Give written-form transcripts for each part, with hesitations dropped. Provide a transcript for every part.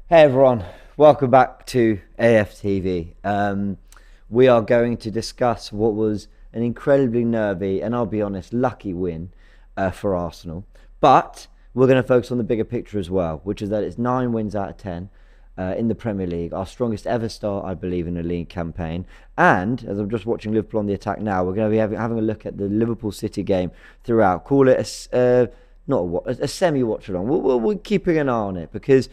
Hey everyone, welcome back to AFTV. We are going to discuss what was an incredibly nervy and I'll be honest, lucky win for Arsenal. But we're going to focus on the bigger picture as well, which is that it's 9 wins out of 10 in the Premier League, our strongest ever start, I believe, in a league campaign. And as I'm just watching Liverpool on the attack now, we're going to be having a look at the Liverpool City game throughout. Call it a semi-watch along. We're keeping an eye on it because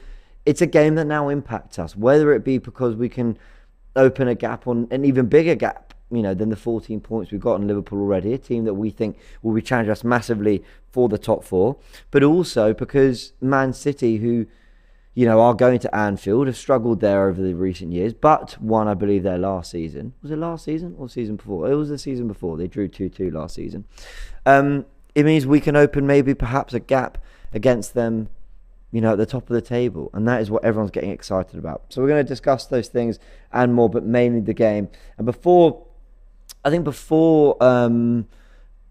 it's a game that now impacts us, whether it be because we can open a gap on an even bigger gap, than the 14 points we've got in Liverpool already, a team that we think will be challenging us massively for the top four, but also because Man City, who, are going to Anfield, have struggled there over the recent years, but won, I believe, their last season. Was it last season or season before? It was the season before. They drew 2-2 last season. It means we can open maybe perhaps a gap against them at the top of the table. And that is what everyone's getting excited about. So we're going to discuss those things and more, but mainly the game. And before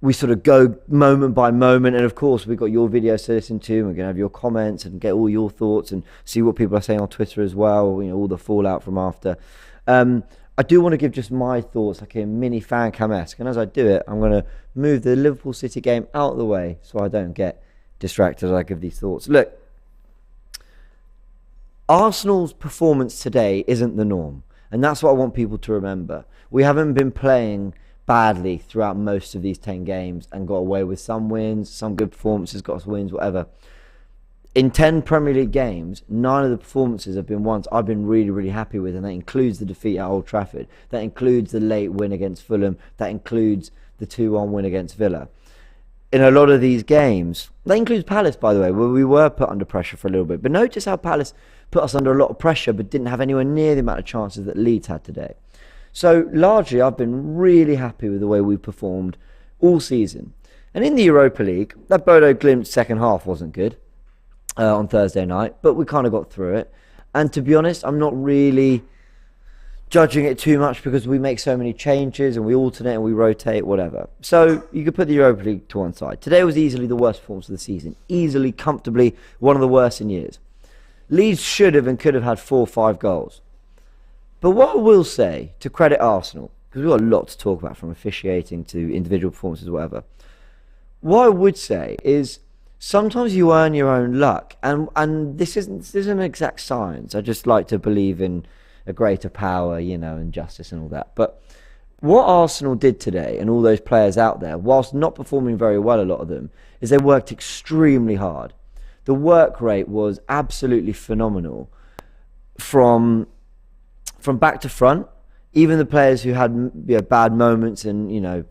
we sort of go moment by moment, and of course we've got your videos to listen to, and we're going to have your comments and get all your thoughts and see what people are saying on Twitter as well, all the fallout from after. I do want to give just my thoughts, like a mini fan cam-esque. And as I do it, I'm going to move the Liverpool City game out of the way so I don't get distracted as I give these thoughts. Look, Arsenal's performance today isn't the norm, and that's what I want people to remember. We haven't been playing badly throughout most of these 10 games and got away with some wins, some good performances, got us wins, whatever. In 10 Premier League games, 9 of the performances have been ones I've been really, really happy with, and that includes the defeat at Old Trafford, that includes the late win against Fulham, that includes the 2-1 win against Villa. In a lot of these games, that includes Palace, by the way, where we were put under pressure for a little bit. But notice how Palace put us under a lot of pressure but didn't have anywhere near the amount of chances that Leeds had today. So largely, I've been really happy with the way we performed all season. And in the Europa League, that Bodo Glimt second half wasn't good on Thursday night, but we kind of got through it. And to be honest, I'm not really judging it too much because we make so many changes and we alternate and we rotate, whatever. So you could put the Europa League to one side. Today was easily the worst performance of the season. Easily, comfortably, one of the worst in years. Leeds should have and could have had 4 or 5 goals. But what I will say, to credit Arsenal, because we've got a lot to talk about from officiating to individual performances, whatever. What I would say is sometimes you earn your own luck. And this isn't an exact science. I just like to believe in a greater power, and justice and all that. But what Arsenal did today, and all those players out there, whilst not performing very well, a lot of them, is they worked extremely hard. The work rate was absolutely phenomenal from back to front. Even the players who had bad moments and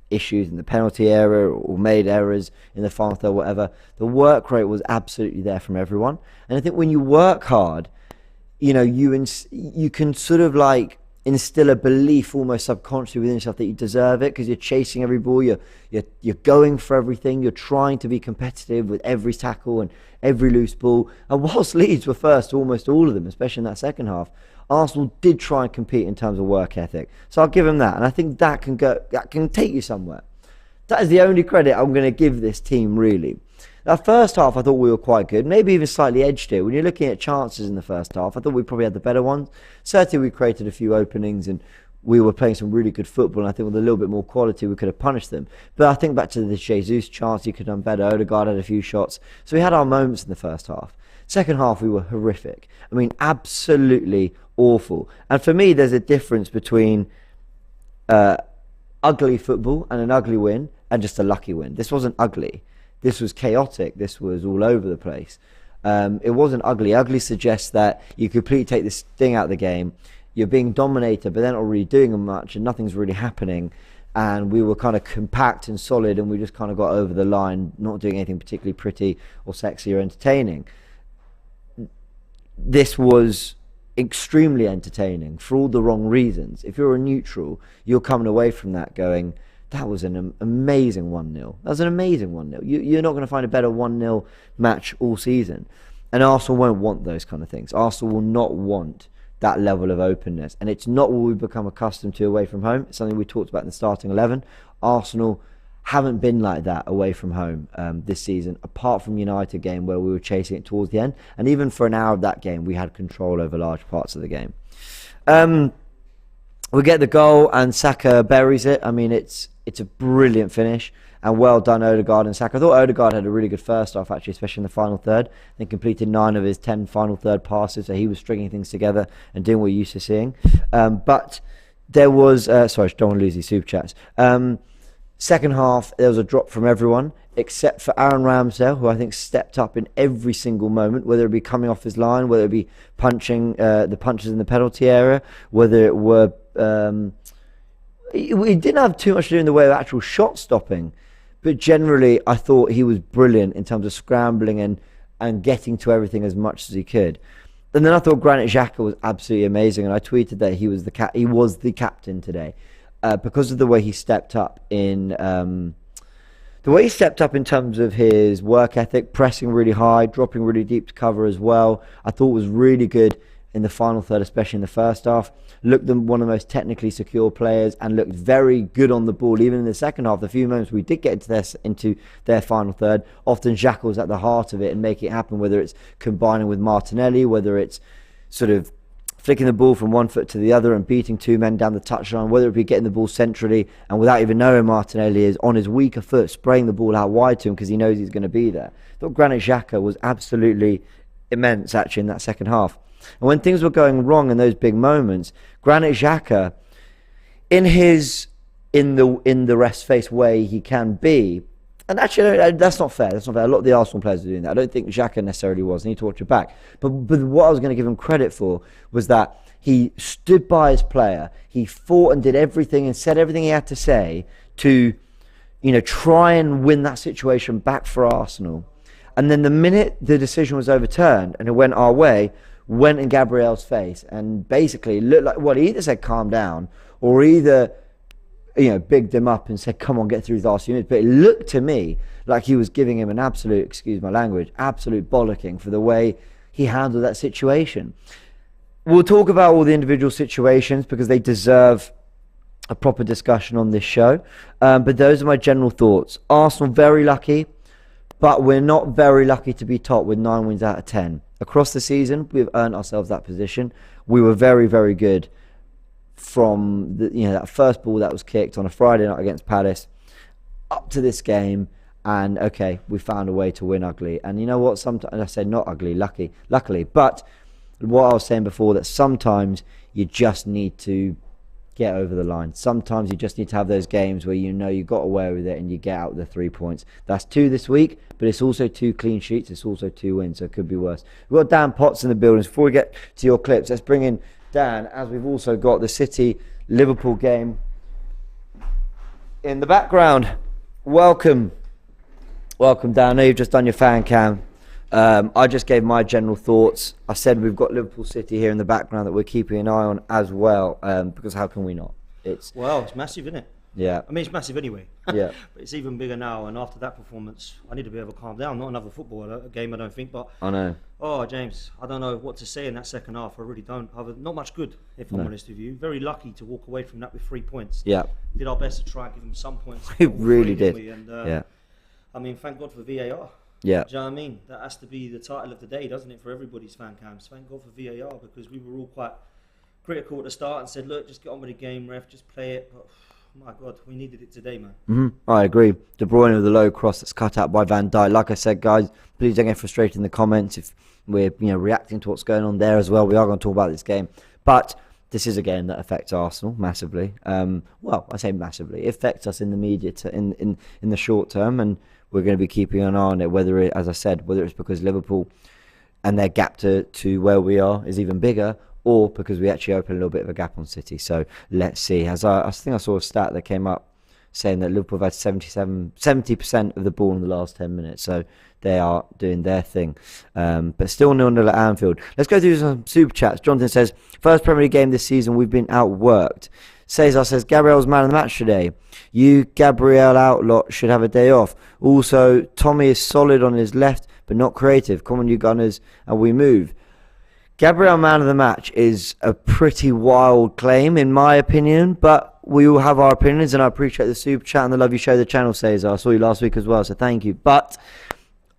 issues in the penalty area or made errors in the final third, whatever, the work rate was absolutely there from everyone. And I think when you work hard, you can sort of like instill a belief almost subconsciously within yourself that you deserve it because you're chasing every ball, you're going for everything, you're trying to be competitive with every tackle and every loose ball. And whilst Leeds were first to almost all of them, especially in that second half, Arsenal did try and compete in terms of work ethic. So I'll give them that, and I think that can take you somewhere. That is the only credit I'm going to give this team, really. That first half, I thought we were quite good, maybe even slightly edged it. When you're looking at chances in the first half, I thought we probably had the better ones. Certainly, we created a few openings and we were playing some really good football. And I think with a little bit more quality, we could have punished them. But I think back to the Jesus chance, he could have done better. Odegaard had a few shots. So we had our moments in the first half. Second half, we were horrific. I mean, absolutely awful. And for me, there's a difference between ugly football and an ugly win and just a lucky win. This wasn't ugly. This was chaotic. This was all over the place. It wasn't ugly. Ugly suggests that you completely take this thing out of the game. You're being dominated, but they're not really doing much, and nothing's really happening. And we were kind of compact and solid, and we just kind of got over the line, not doing anything particularly pretty or sexy or entertaining. This was extremely entertaining for all the wrong reasons. If you're a neutral, you're coming away from that going, that was an amazing 1-0. That was an amazing 1-0. You're not going to find a better 1-0 match all season. And Arsenal won't want those kind of things. Arsenal will not want that level of openness. And it's not what we've become accustomed to away from home. It's something we talked about in the starting 11. Arsenal haven't been like that away from home this season, apart from United game where we were chasing it towards the end. And even for an hour of that game, we had control over large parts of the game. We get the goal and Saka buries it. I mean, it's a brilliant finish. And well done, Odegaard and Saka. I thought Odegaard had a really good first half, actually, especially in the final third. I think completed 9 of his 10 final third passes, so he was stringing things together and doing what we're used to seeing. But there was... sorry, I don't want to lose these super chats. Second half, there was a drop from everyone, except for Aaron Ramsdale, who I think stepped up in every single moment, whether it be coming off his line, whether it be punching the punches in the penalty area, whether it were... he didn't have too much to do in the way of actual shot stopping. But generally, I thought he was brilliant in terms of scrambling and getting to everything as much as he could. And then I thought Granit Xhaka was absolutely amazing, and I tweeted that he was the captain today because of the way he stepped up in terms of his work ethic, pressing really high, dropping really deep to cover as well. I thought was really good in the final third, especially in the first half. Looked one of the most technically secure players and looked very good on the ball. Even in the second half, the few moments we did get into their final third, often Xhaka was at the heart of it and making it happen, whether it's combining with Martinelli, whether it's sort of flicking the ball from one foot to the other and beating 2 men down the touchline, whether it be getting the ball centrally and without even knowing Martinelli is on his weaker foot, spraying the ball out wide to him because he knows he's going to be there. I thought Granit Xhaka was absolutely immense, actually, in that second half. And when things were going wrong in those big moments, Granit Xhaka, in the rest-face way he can be, and actually that's not fair. That's not fair. A lot of the Arsenal players are doing that. I don't think Xhaka necessarily was. I need to watch it back. But what I was going to give him credit for was that he stood by his player. He fought and did everything and said everything he had to say to, try and win that situation back for Arsenal. And then the minute the decision was overturned and it went our way, went in Gabriel's face and basically looked like, he either said calm down or either, bigged him up and said, come on, get through the last few minutes. But it looked to me like he was giving him an absolute, excuse my language, absolute bollocking for the way he handled that situation. We'll talk about all the individual situations because they deserve a proper discussion on this show. But those are my general thoughts. Arsenal, very lucky, but we're not very lucky to be top with 9 wins out of 10. Across the season, we've earned ourselves that position. We were very, very good from that first ball that was kicked on a Friday night against Palace up to this game. And okay, we found a way to win ugly. And you know what? Sometimes I say not ugly, luckily. But what I was saying before, that sometimes you just need to get over the line. Sometimes you just need to have those games where you got away with it and you get out with the 3 points. That's 2 this week, but it's also 2 clean sheets. It's also 2 wins, so it could be worse. We've got Dan Potts in the building. Before we get to your clips, let's bring in Dan, as we've also got the City-Liverpool game in the background. Welcome, Dan. I know you've just done your fan cam. I just gave my general thoughts. I said we've got Liverpool City here in the background that we're keeping an eye on as well, because how can we not? It's massive, isn't it? Yeah. I mean, it's massive anyway. Yeah. But it's even bigger now, and after that performance, I need to be able to calm down. Not another football game, I don't think, but... I know. Oh, James, I don't know what to say in that second half. I really don't. Not much good, if I'm honest with you. Very lucky to walk away from that with 3 points. Yeah. Did our best to try and give them some points. We really did. And, yeah. I mean, thank God for VAR. Yeah. Do you know what I mean? That has to be the title of the day, doesn't it, for everybody's fan cams? Thank God for VAR, because we were all quite critical at the start and said, look, just get on with the game, ref, just play it. But, my God, we needed it today, man. Mm-hmm. I agree. De Bruyne with the low cross that's cut out by Van Dijk. Like I said, guys, please don't get frustrated in the comments if we're reacting to what's going on there as well. We are going to talk about this game. But this is a game that affects Arsenal massively. Well, I say massively. It affects us in the media in the short term, and we're going to be keeping an eye on it, whether it's because Liverpool and their gap to where we are is even bigger, or because we actually open a little bit of a gap on City. So let's see. I think I saw a stat that came up saying that Liverpool have had 70% of the ball in the last 10 minutes. So they are doing their thing. But still 0-0 at Anfield. Let's go through some super chats. Jonathan says, first Premier League game this season, we've been outworked. Cesar says, Gabriel's man of the match today. You, Gabriel Outlot, should have a day off. Also, Tommy is solid on his left, but not creative. Come on, you Gunners, and we move. Gabriel man of the match is a pretty wild claim, in my opinion, but we all have our opinions, and I appreciate the super chat and the love you show the channel, says. I saw you last week as well, so thank you. But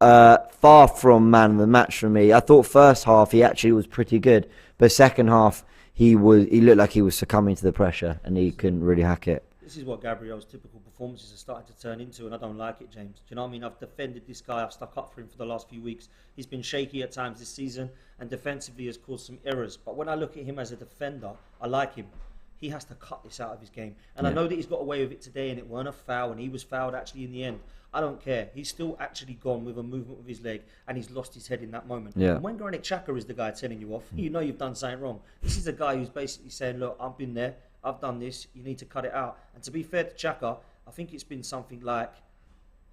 far from man of the match for me. I thought first half he actually was pretty good, but second half he looked like he was succumbing to the pressure and he couldn't really hack it. This is what Gabriel's typical performances are starting to turn into, and I don't like it, James. Do you know what I mean? I've defended this guy. I've stuck up for him for the last few weeks. He's been shaky at times this season, and defensively has caused some errors. But when I look at him as a defender, I like him. He has to cut this out of his game. And I know that he's got away with it today, and it weren't a foul, and he was fouled actually in the end. I don't care. He's still actually gone with a movement with his leg, and he's lost his head in that moment. Yeah. And when Granit Xhaka is the guy telling you off, you know you've done something wrong. This is a guy who's basically saying, look, I've been there, I've done this, you need to cut it out. And to be fair to Xhaka, I think it's been something like,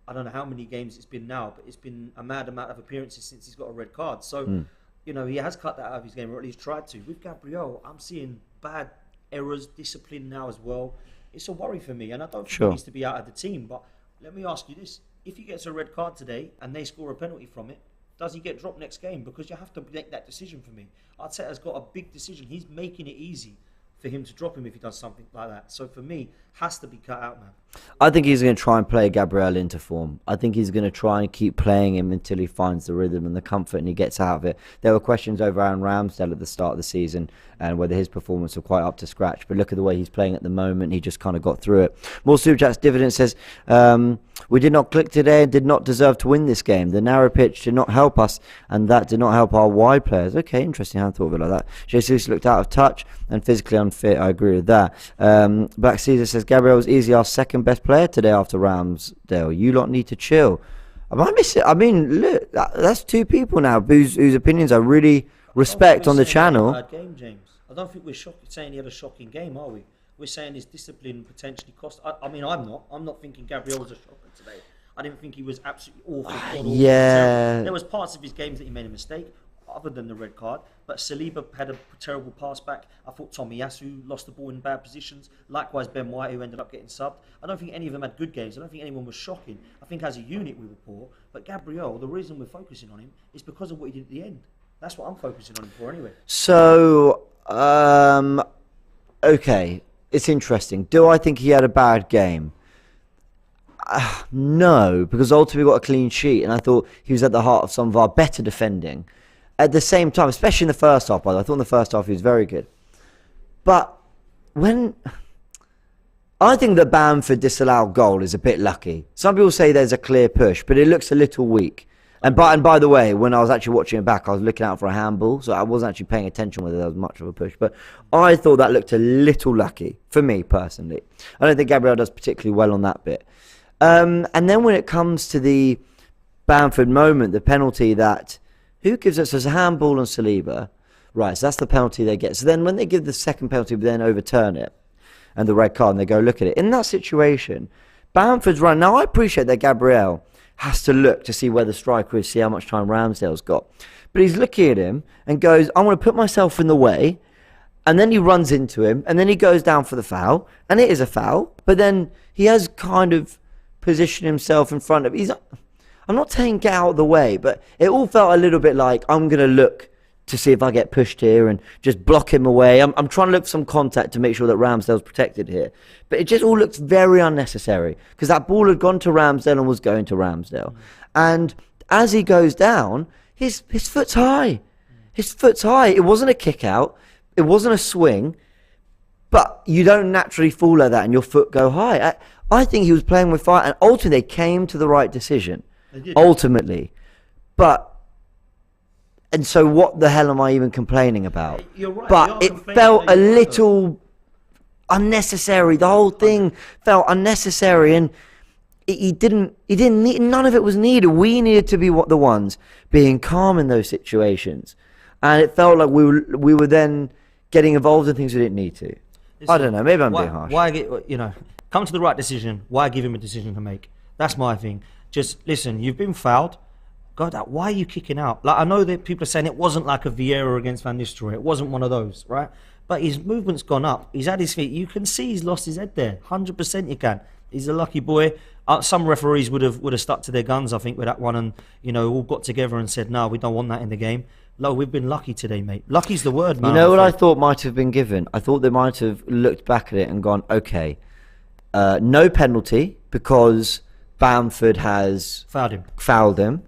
I don't know how many games it's been now, but it's been a mad amount of appearances since he's got a red card. So, you know, he has cut that out of his game, or at least tried to. With Gabriel, I'm seeing bad errors, discipline now as well. It's a worry for me, and I don't think he needs to be out of the team. But let me ask you this. If he gets a red card today and they score a penalty from it, does he get dropped next game? Because you have to make that decision for me. Arteta's got a big decision. He's making it easy for him to drop him if he does something like that. So for me, has to be cut out, man. I think he's going to try and play Gabriel into form. I think he's going to try and keep playing him until he finds the rhythm and the comfort and he gets out of it. There were questions over Aaron Ramsdale at the start of the season and whether his performance was quite up to scratch. But look at the way he's playing at the moment. He just kind of got through it. More Super Chats Dividend says, we did not click today and did not deserve to win this game. The narrow pitch did not help us and that did not help our wide players. Okay, interesting. I hadn't thought of it like that. Jesus looked out of touch and physically unfit. I agree with that. Black Caesar says, Gabriel was easily our second best player today after Ramsdale. You lot need to chill. Am I missing? I mean, look, that's two people now whose opinions I really respect on the channel. Bad game, James. I don't think we're saying he had a shocking game, are we? We're saying his discipline potentially cost. I mean, I'm not thinking Gabriel was a shocker today. I didn't think he was absolutely awful. Yeah. There was parts of his games that he made a mistake, other than the red card. But Saliba had a terrible pass back. I thought Tomiyasu lost the ball in bad positions. Likewise, Ben White, who ended up getting subbed. I don't think any of them had good games. I don't think anyone was shocking. I think as a unit we were poor. But Gabriel, the reason we're focusing on him is because of what he did at the end. That's what I'm focusing on him for anyway. So, okay, it's interesting. Do I think he had a bad game? No, because ultimately we got a clean sheet, and I thought he was at the heart of some of our better defending. At the same time, especially in the first half, by the way, I thought in the first half he was very good. But when I think the Bamford disallowed goal is a bit lucky. Some people say there's a clear push, but it looks a little weak. And by the way, when I was actually watching it back, I was looking out for a handball, so I wasn't actually paying attention whether there was much of a push. But I thought that looked a little lucky, for me personally. I don't think Gabriel does particularly well on that bit. And then when it comes to the Bamford moment, the penalty that, who gives us a handball on Saliba? Right, so that's the penalty they get. So then when they give the second penalty, but then overturn it, and the red card, and they go look at it. In that situation, Bamford's run. Now I appreciate that Gabriel has to look to see where the striker is, see how much time Ramsdale's got. But he's looking at him and goes, I want to put myself in the way. And then he runs into him, and then he goes down for the foul. And it is a foul. But then he has kind of positioned himself in front of... I'm not saying get out of the way, but it all felt a little bit like, I'm going to look to see if I get pushed here and just block him away. I'm trying to look for some contact to make sure that Ramsdale's protected here. But it just all looks very unnecessary because that ball had gone to Ramsdale and was going to Ramsdale. And as he goes down, his foot's high. His foot's high. It wasn't a kick out. It wasn't a swing. But you don't naturally fall like that and your foot go high. I think he was playing with fire and ultimately they came to the right decision. Ultimately. And so what the hell am I even complaining about? You're right. But it felt a little unnecessary. The whole thing felt unnecessary and he didn't need, none of it was needed. We needed to be the ones being calm in those situations. And it felt like we were then getting involved in things we didn't need to. I don't know, maybe I'm being harsh. Come to the right decision. Why give him a decision to make? That's my thing. Just listen, you've been fouled. God, why are you kicking out? Like I know that people are saying it wasn't like a Vieira against Van Nistelrooy. It wasn't one of those, right? But his movement's gone up. He's had his feet. You can see he's lost his head there. 100% you can. He's a lucky boy. Some referees would have stuck to their guns, I think, with that one, and all got together and said, no, we don't want that in the game. Low, we've been lucky today, mate. Lucky's the word, man. You know what I thought might have been given? I thought they might have looked back at it and gone, okay, no penalty because Bamford has fouled him,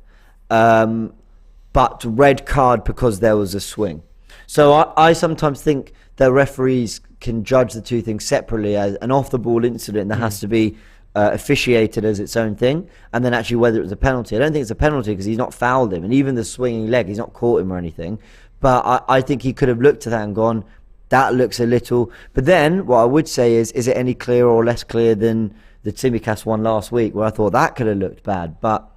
but red card because there was a swing. So I sometimes think that referees can judge the two things separately as an off-the-ball incident that has to be officiated as its own thing, and then actually whether it's a penalty. I don't think it's a penalty because he's not fouled him, and even the swinging leg, he's not caught him or anything. But I think he could have looked at that and gone, that looks a little... But then, what I would say is it any clearer or less clear than the Tsimikas one last week, where I thought that could have looked bad? But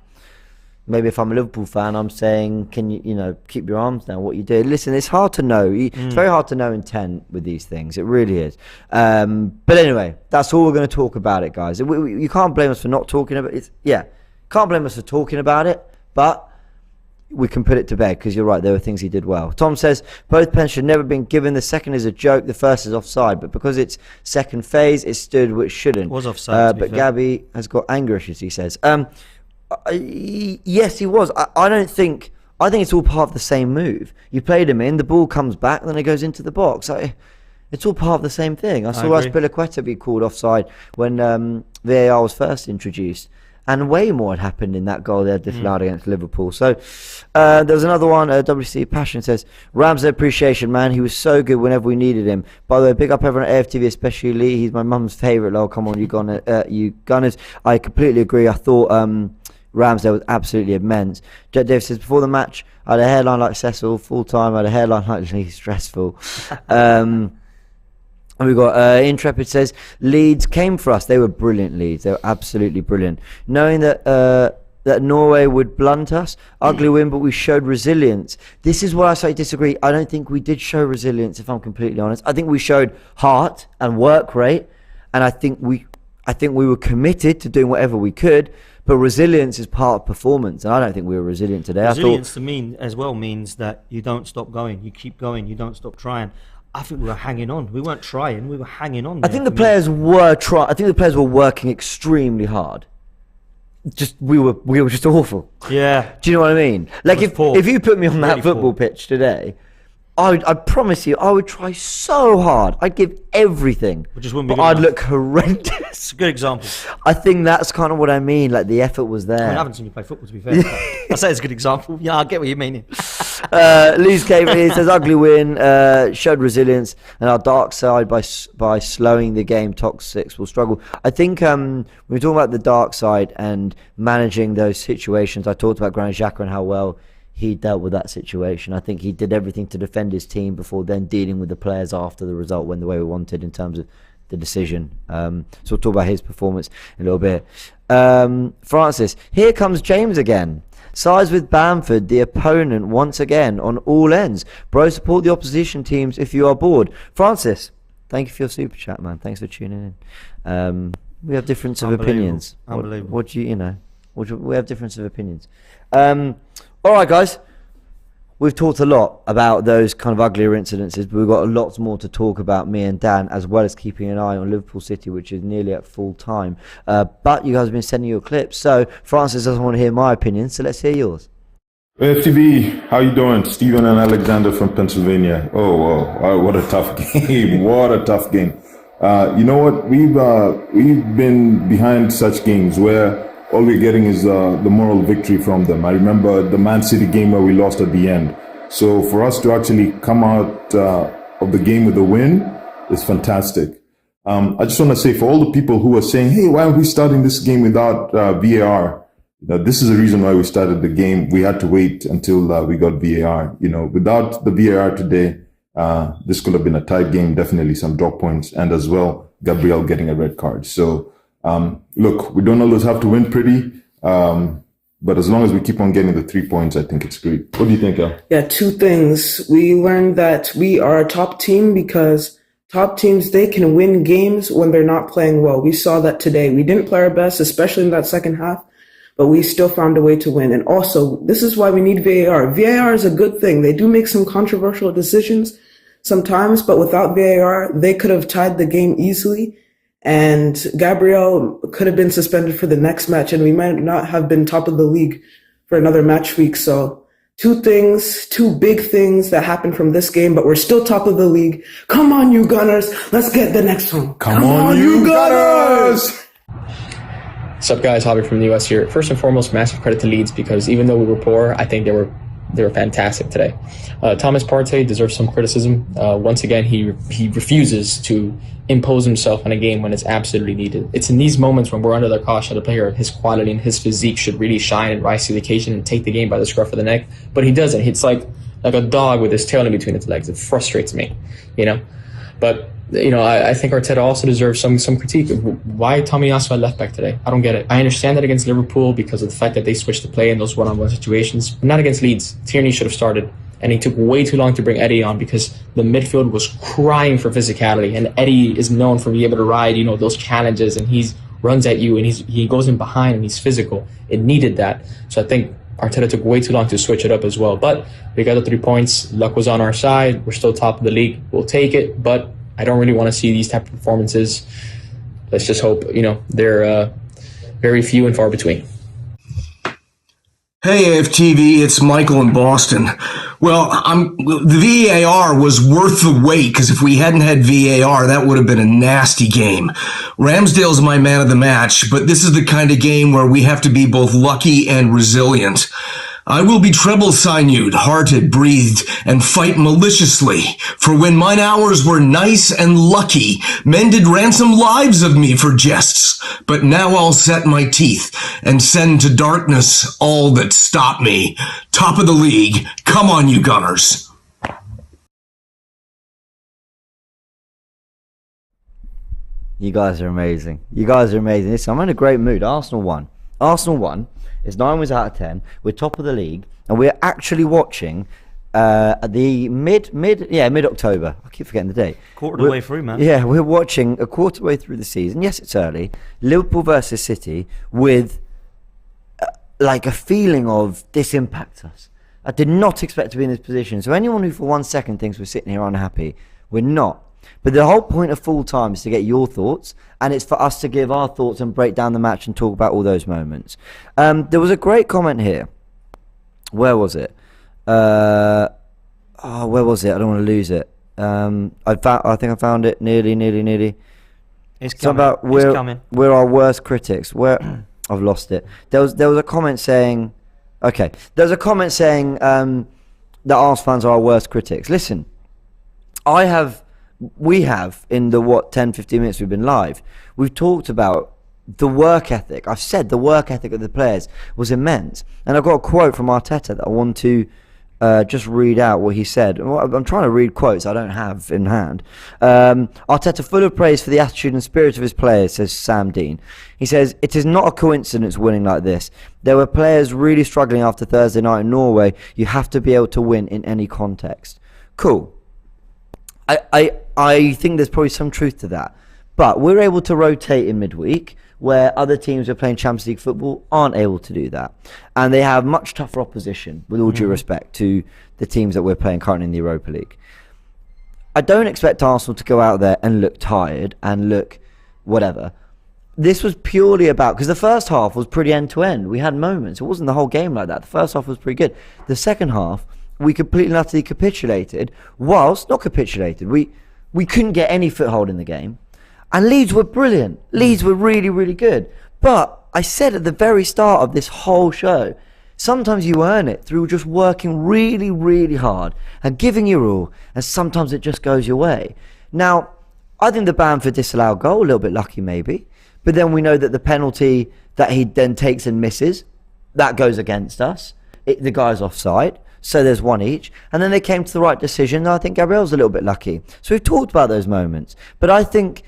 maybe if I'm a Liverpool fan, I'm saying, can you keep your arms down, what you do. Listen, it's hard to know. It's very hard to know intent with these things. It really is. But anyway, that's all we're going to talk about it, guys. You can't blame us for not talking about it. Can't blame us for talking about it, but we can put it to bed because you're right, there were things he did well. Tom says, both pens should never been given. The second is a joke, the first is offside, but because it's second phase, it stood which shouldn't. It was offside, but Gabby has got anger issues, he says. Yes, he was. I think it's all part of the same move. You played him in, the ball comes back, then it goes into the box. It's all part of the same thing. I saw Azpilicueta be called offside when VAR was first introduced, and way more had happened in that goal they had disallowed against Liverpool. So there was another one. WC Passion says, Ramsdale appreciation, man. He was so good whenever we needed him. By the way, big up everyone at AFTV, especially Lee. He's my mum's favourite. Oh, come on, you Gunners. I completely agree. I thought Ramsdale was absolutely immense. Jet Dave says, before the match, I had a hairline like Cecil, full time. I had a hairline like Lee, stressful. And we've got Intrepid says, Leeds came for us. They were brilliant, Leeds. They were absolutely brilliant. Knowing that Norway would blunt us, ugly win, but we showed resilience. This is where I slightly disagree. I don't think we did show resilience, if I'm completely honest. I think we showed heart and work rate, and I think we were committed to doing whatever we could. But resilience is part of performance, and I don't think we were resilient today. Resilience to me as well means that you don't stop going, you keep going, you don't stop trying. I think we were hanging on. We weren't trying, we were hanging on. I think the players were trying. I think the players were working extremely hard. We were just awful. Yeah. Do you know what I mean? Like if you put me on that football pitch today, I promise you, I would try so hard. I'd give everything, but I'd look horrendous. It's a good example. I think that's kind of what I mean. Like the effort was there. I haven't seen you play football, to be fair. I say it's a good example. Yeah, I get what you mean. Lose came in, says ugly win, showed resilience, and our dark side by slowing the game. Toxics will struggle. I think when we're talking about the dark side and managing those situations, I talked about Granit Xhaka and how well he dealt with that situation. I think he did everything to defend his team before then dealing with the players after the result went the way we wanted in terms of the decision. So we'll talk about his performance in a little bit. Francis, here comes James again. Sides with Bamford, the opponent, once again on all ends. Bro, support the opposition teams if you are bored. Francis, thank you for your super chat, man. Thanks for tuning in. We have difference of opinions. Unbelievable. What do you we have difference of opinions. All right, guys. We've talked a lot about those kind of uglier incidences, but we've got lots more to talk about, me and Dan, as well as keeping an eye on Liverpool City, which is nearly at full time. But you guys have been sending your clips, so Francis doesn't want to hear my opinion, so let's hear yours. AFTV, how you doing? Stephen and Alexander from Pennsylvania. Oh, what a tough game. What a tough game. You know what? We've been behind such games where all we're getting is the moral victory from them. I remember the Man City game where we lost at the end. So for us to actually come out of the game with a win is fantastic. I just want to say, for all the people who are saying, hey, why are we starting this game without VAR? This is the reason why we started the game. We had to wait until we got VAR. Without the VAR today, this could have been a tight game, definitely some drop points, and as well, Gabriel getting a red card. So look, we don't always have to win pretty, but as long as we keep on getting the 3 points, I think it's great. What do you think, Al? Yeah, two things. We learned that we are a top team because top teams, they can win games when they're not playing well. We saw that today. We didn't play our best, especially in that second half, but we still found a way to win. And also, this is why we need VAR. VAR is a good thing. They do make some controversial decisions sometimes, but without VAR, they could have tied the game easily. And Gabriel could have been suspended for the next match, and we might not have been top of the league for another match week. So two big things that happened from this game, but we're still top of the league. Come on, you Gunners. Let's get the next one. Come on, you Gunners! What's up, guys? Javi from the US here. First and foremost, massive credit to Leeds, because even though we were poor, I think they were fantastic today. Thomas Partey deserves some criticism. Once again, he refuses to impose himself on a game when it's absolutely needed. It's in these moments when we're under the caution that a player of his quality and his physique should really shine and rise to the occasion and take the game by the scruff of the neck. But he doesn't. It's like a dog with his tail in between its legs. It frustrates me, you know. But I think Arteta also deserves some critique. Why Tomiyasu at left back today? I don't get it. I understand that against Liverpool because of the fact that they switched to play in those one-on-one situations, but not against Leeds. Tierney should have started, and he took way too long to bring Eddie on because the midfield was crying for physicality, and Eddie is known for being able to ride, those challenges, and he runs at you, and he goes in behind, and he's physical. It needed that. So I think Arteta took way too long to switch it up as well. But we got the 3 points. Luck was on our side. We're still top of the league. We'll take it, but I don't really want to see these type of performances. Let's just hope, they're very few and far between. Hey, AFTV, it's Michael in Boston. Well, the VAR was worth the wait, because if we hadn't had VAR, that would have been a nasty game. Ramsdale's my man of the match, but this is the kind of game where we have to be both lucky and resilient. I will be treble-sinewed, hearted, breathed, and fight maliciously. For when mine hours were nice and lucky, men did ransom lives of me for jests. But now I'll set my teeth and send to darkness all that stop me. Top of the league. Come on, you Gunners. You guys are amazing. Listen, I'm in a great mood. Arsenal won. It's 9 wins out of 10. We're top of the league, and we're actually watching the mid-October. I keep forgetting the date. Quarter of the way through, man. Yeah, we're watching a quarter way through the season. Yes, it's early. Liverpool versus City with like a feeling of this impacts us. I did not expect to be in this position. So anyone who for 1 second thinks we're sitting here unhappy, we're not. But the whole point of full time is to get your thoughts, and it's for us to give our thoughts and break down the match and talk about all those moments. There was a great comment here. Where was it? Where was it? I don't want to lose it. I think I found it. Nearly. It's coming. About we're our worst critics. I've lost it. There was a comment saying. Okay, there was a comment saying that Arsenal fans are our worst critics. Listen, we have, in the 10, 15 minutes we've been live, we've talked about the work ethic. I've said the work ethic of the players was immense. And I've got a quote from Arteta that I want to just read out what he said. I'm trying to read quotes I don't have in hand. Arteta full of praise for the attitude and spirit of his players, says Sam Dean. He says, it is not a coincidence winning like this. There were players really struggling after Thursday night in Norway. You have to be able to win in any context. Cool. I think there's probably some truth to that. But we're able to rotate in midweek, where other teams who are playing Champions League football aren't able to do that. And they have much tougher opposition, with all due respect to the teams that we're playing currently in the Europa League. I don't expect Arsenal to go out there and look tired and look whatever. This was purely about, because the first half was pretty end-to-end. We had moments. It wasn't the whole game like that. The first half was pretty good. The second half, we completely and utterly capitulated, whilst not capitulated. We couldn't get any foothold in the game. And Leeds were brilliant. Leeds were really, really good. But I said at the very start of this whole show, sometimes you earn it through just working really, really hard and giving your all, and sometimes it just goes your way. Now, I think the Bamford disallowed goal, a little bit lucky maybe, but then we know that the penalty that he then takes and misses, that goes against us. The guy's offside. So there's one each. And then they came to the right decision. And I think Gabriel's a little bit lucky. So we've talked about those moments. But I think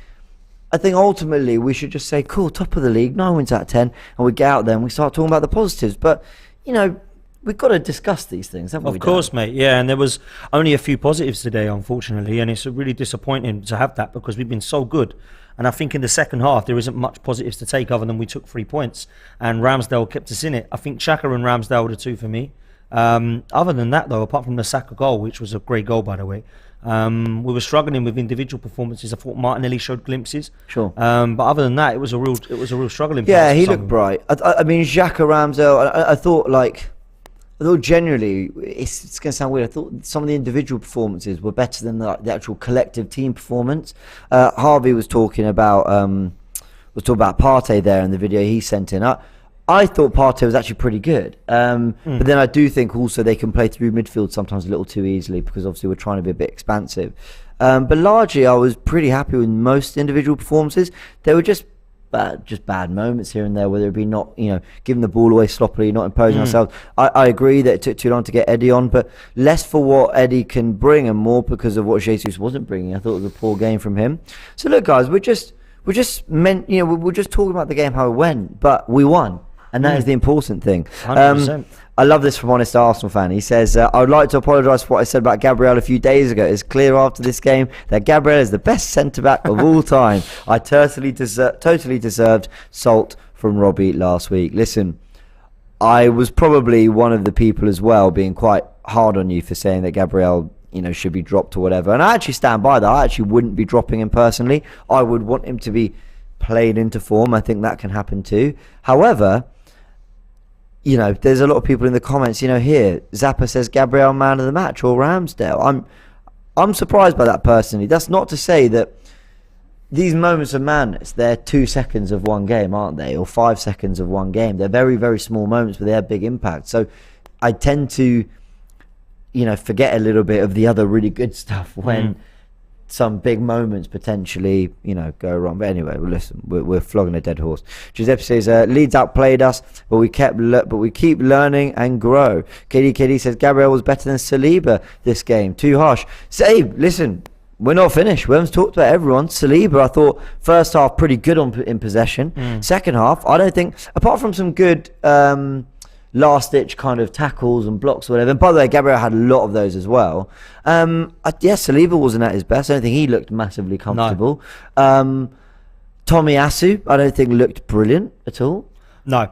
ultimately we should just say, cool, top of the league, 9 wins out of 10. And we get out there and we start talking about the positives. But, we've got to discuss these things, haven't we? Of course, mate. Yeah, and there was only a few positives today, unfortunately. And it's really disappointing to have that because we've been so good. And I think in the second half, there isn't much positives to take other than we took 3 points. And Ramsdale kept us in it. I think Xhaka and Ramsdale were the two for me. Other than that, though, apart from the Saka goal, which was a great goal, by the way, we were struggling with individual performances. I thought Martinelli showed glimpses. Sure. But other than that, it was a real struggling. Yeah, he looked bright. I mean, Xhaka, Ramsdale, I thought, like, Although generally, it's going to sound weird. I thought some of the individual performances were better than the actual collective team performance. Harvey was talking about Partey there in the video he sent in. I thought Partey was actually pretty good, but then I do think also they can play through midfield sometimes a little too easily because obviously we're trying to be a bit expansive. But largely, I was pretty happy with most individual performances. They were just bad moments here and there, whether it be not, giving the ball away sloppily, not imposing ourselves. I agree that it took too long to get Eddie on, but less for what Eddie can bring and more because of what Jesus wasn't bringing. I thought it was a poor game from him. So look, guys, we're just talking about the game, how it went, but we won. And that is the important thing. 100%. I love this from Honest Arsenal fan. He says, I would like to apologise for what I said about Gabriel a few days ago. It's clear after this game that Gabriel is the best centre-back of all time. I totally deserved salt from Robbie last week. Listen, I was probably one of the people as well being quite hard on you for saying that Gabriel should be dropped or whatever. And I actually stand by that. I actually wouldn't be dropping him personally. I would want him to be played into form. I think that can happen too. However, there's a lot of people in the comments, here, Zappa says Gabriel man of the match or Ramsdale. I'm surprised by that personally. That's not to say that these moments of madness, they're 2 seconds of one game, aren't they? Or 5 seconds of one game. They're very, very small moments, but they have big impact. So I tend to, forget a little bit of the other really good stuff when some big moments potentially, go wrong. But anyway, listen, we're flogging a dead horse. Giuseppe says Leeds outplayed us, but we keep learning and grow. Kitty says Gabriel was better than Saliba this game. Too harsh. Say, listen, we're not finished. We haven't talked about everyone. Saliba, I thought first half pretty good in possession. Second half, I don't think, apart from some good last-ditch kind of tackles and blocks or whatever. And by the way, Gabriel had a lot of those as well. Saliba wasn't at his best. I don't think he looked massively comfortable. No. Tomiyasu, I don't think looked brilliant at all. No.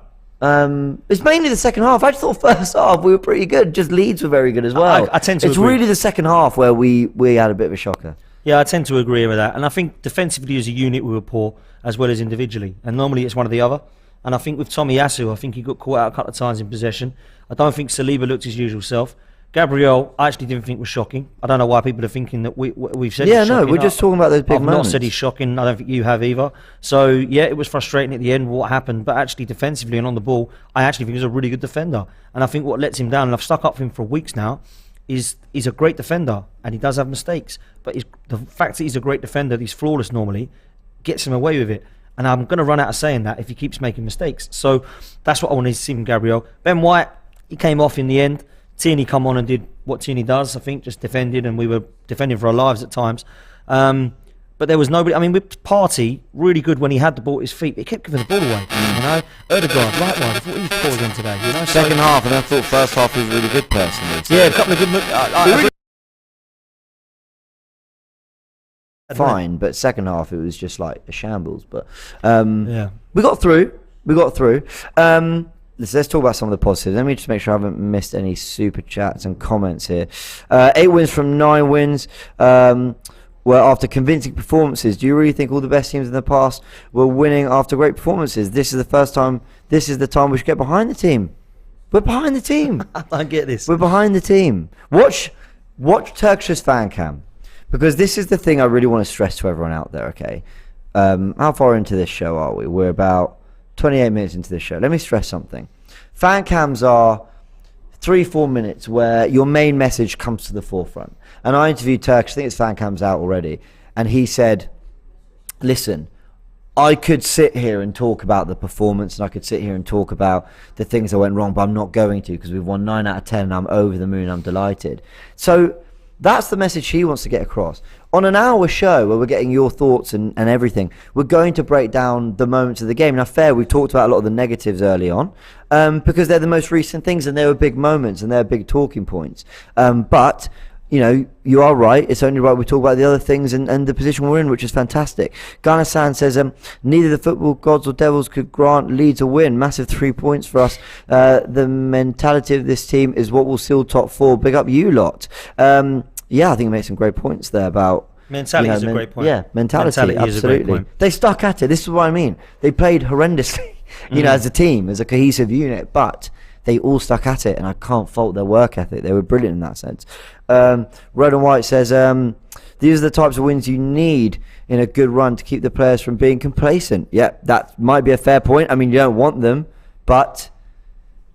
It's mainly the second half. I just thought first half we were pretty good. Just Leeds were very good as well. I tend to It's agree. really the second half where we had a bit of a shocker. Yeah, I tend to agree with that. And I think defensively as a unit we were poor as well as individually. And normally it's one or the other. And I think with Tomiyasu, I think he got caught out a couple of times in possession. I don't think Saliba looked his usual self. Gabriel, I actually didn't think was shocking. I don't know why people are thinking that we've said he's shocking. We're just talking about those big moments. I've not said he's shocking. I don't think you have either. So, yeah, it was frustrating at the end what happened. But actually, defensively and on the ball, I actually think he's a really good defender. And I think what lets him down, and I've stuck up for him for weeks now, is he's a great defender. And he does have mistakes. But the fact that he's a great defender, he's flawless normally, gets him away with it. And I'm going to run out of saying that if he keeps making mistakes. So that's what I wanted to see from Gabriel. Ben White, he came off in the end. Tierney come on and did what Tierney does, I think, just defended, and we were defending for our lives at times. But there was nobody. I mean, with Partey, really good when he had the ball at his feet. He kept giving the ball away. Odegaard, likewise. I thought he was poor again today. Second half, and I thought first half was really good personally. So. Yeah, a couple of good. Fine, but second half it was just like a shambles. But we got through. Let's talk about some of the positives. Let me just make sure I haven't missed any super chats and comments here. 8 wins from 9 wins. Well, after convincing performances, do you really think all the best teams in the past were winning after great performances? This is the time we should get behind the team. We're behind the team. I don't get this. We're behind the team. Watch Turkish's fan cam. Because this is the thing I really want to stress to everyone out there, okay? How far into this show are we? We're about 28 minutes into this show. Let me stress something. Fan cams are 3-4 minutes where your main message comes to the forefront. And I interviewed Turkish, I think his fan cam's out already, and he said, listen, I could sit here and talk about the performance and I could sit here and talk about the things that went wrong, but I'm not going to because we've won 9 out of 10 and I'm over the moon, I'm delighted. So that's the message he wants to get across. On an hour show where we're getting your thoughts and everything, we're going to break down the moments of the game. Now, fair, we've talked about a lot of the negatives early on because they're the most recent things and they were big moments and they're big talking points. But, you are right. It's only right we talk about the other things and the position we're in, which is fantastic. Ghana-san says, neither the football gods or devils could grant Leeds a win. Massive 3 points for us. The mentality of this team is what will seal top 4. Big up you lot. Yeah, I think you made some great points there about... Mentality is a great point. Yeah, mentality absolutely. Is a great point. They stuck at it. This is what I mean. They played horrendously, as a team, as a cohesive unit, but they all stuck at it, and I can't fault their work ethic. They were brilliant in that sense. Red and White says, these are the types of wins you need in a good run to keep the players from being complacent. Yeah, that might be a fair point. I mean, you don't want them, but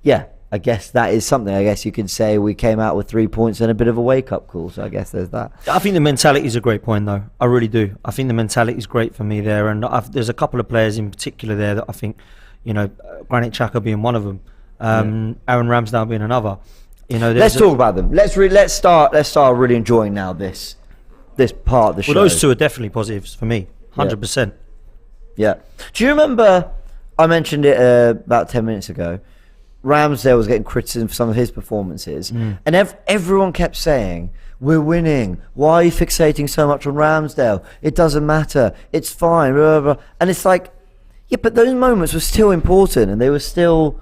yeah, I guess that is something. I guess you could say we came out with 3 points and a bit of a wake-up call, so I guess there's that. I think the mentality is a great point, though. I really do. I think the mentality is great for me there, and there's a couple of players in particular there that I think, Granit Xhaka being one of them, Aaron Ramsdale being another. Let's talk about them. Let's start really enjoying now this part of the show. Well, those two are definitely positives for me, 100%. Yeah. Do you remember, I mentioned it about 10 minutes ago, Ramsdale was getting criticism for some of his performances, and everyone kept saying, we're winning, why are you fixating so much on Ramsdale? It doesn't matter, it's fine, blah, blah, blah. And it's like, yeah, but those moments were still important, and they were still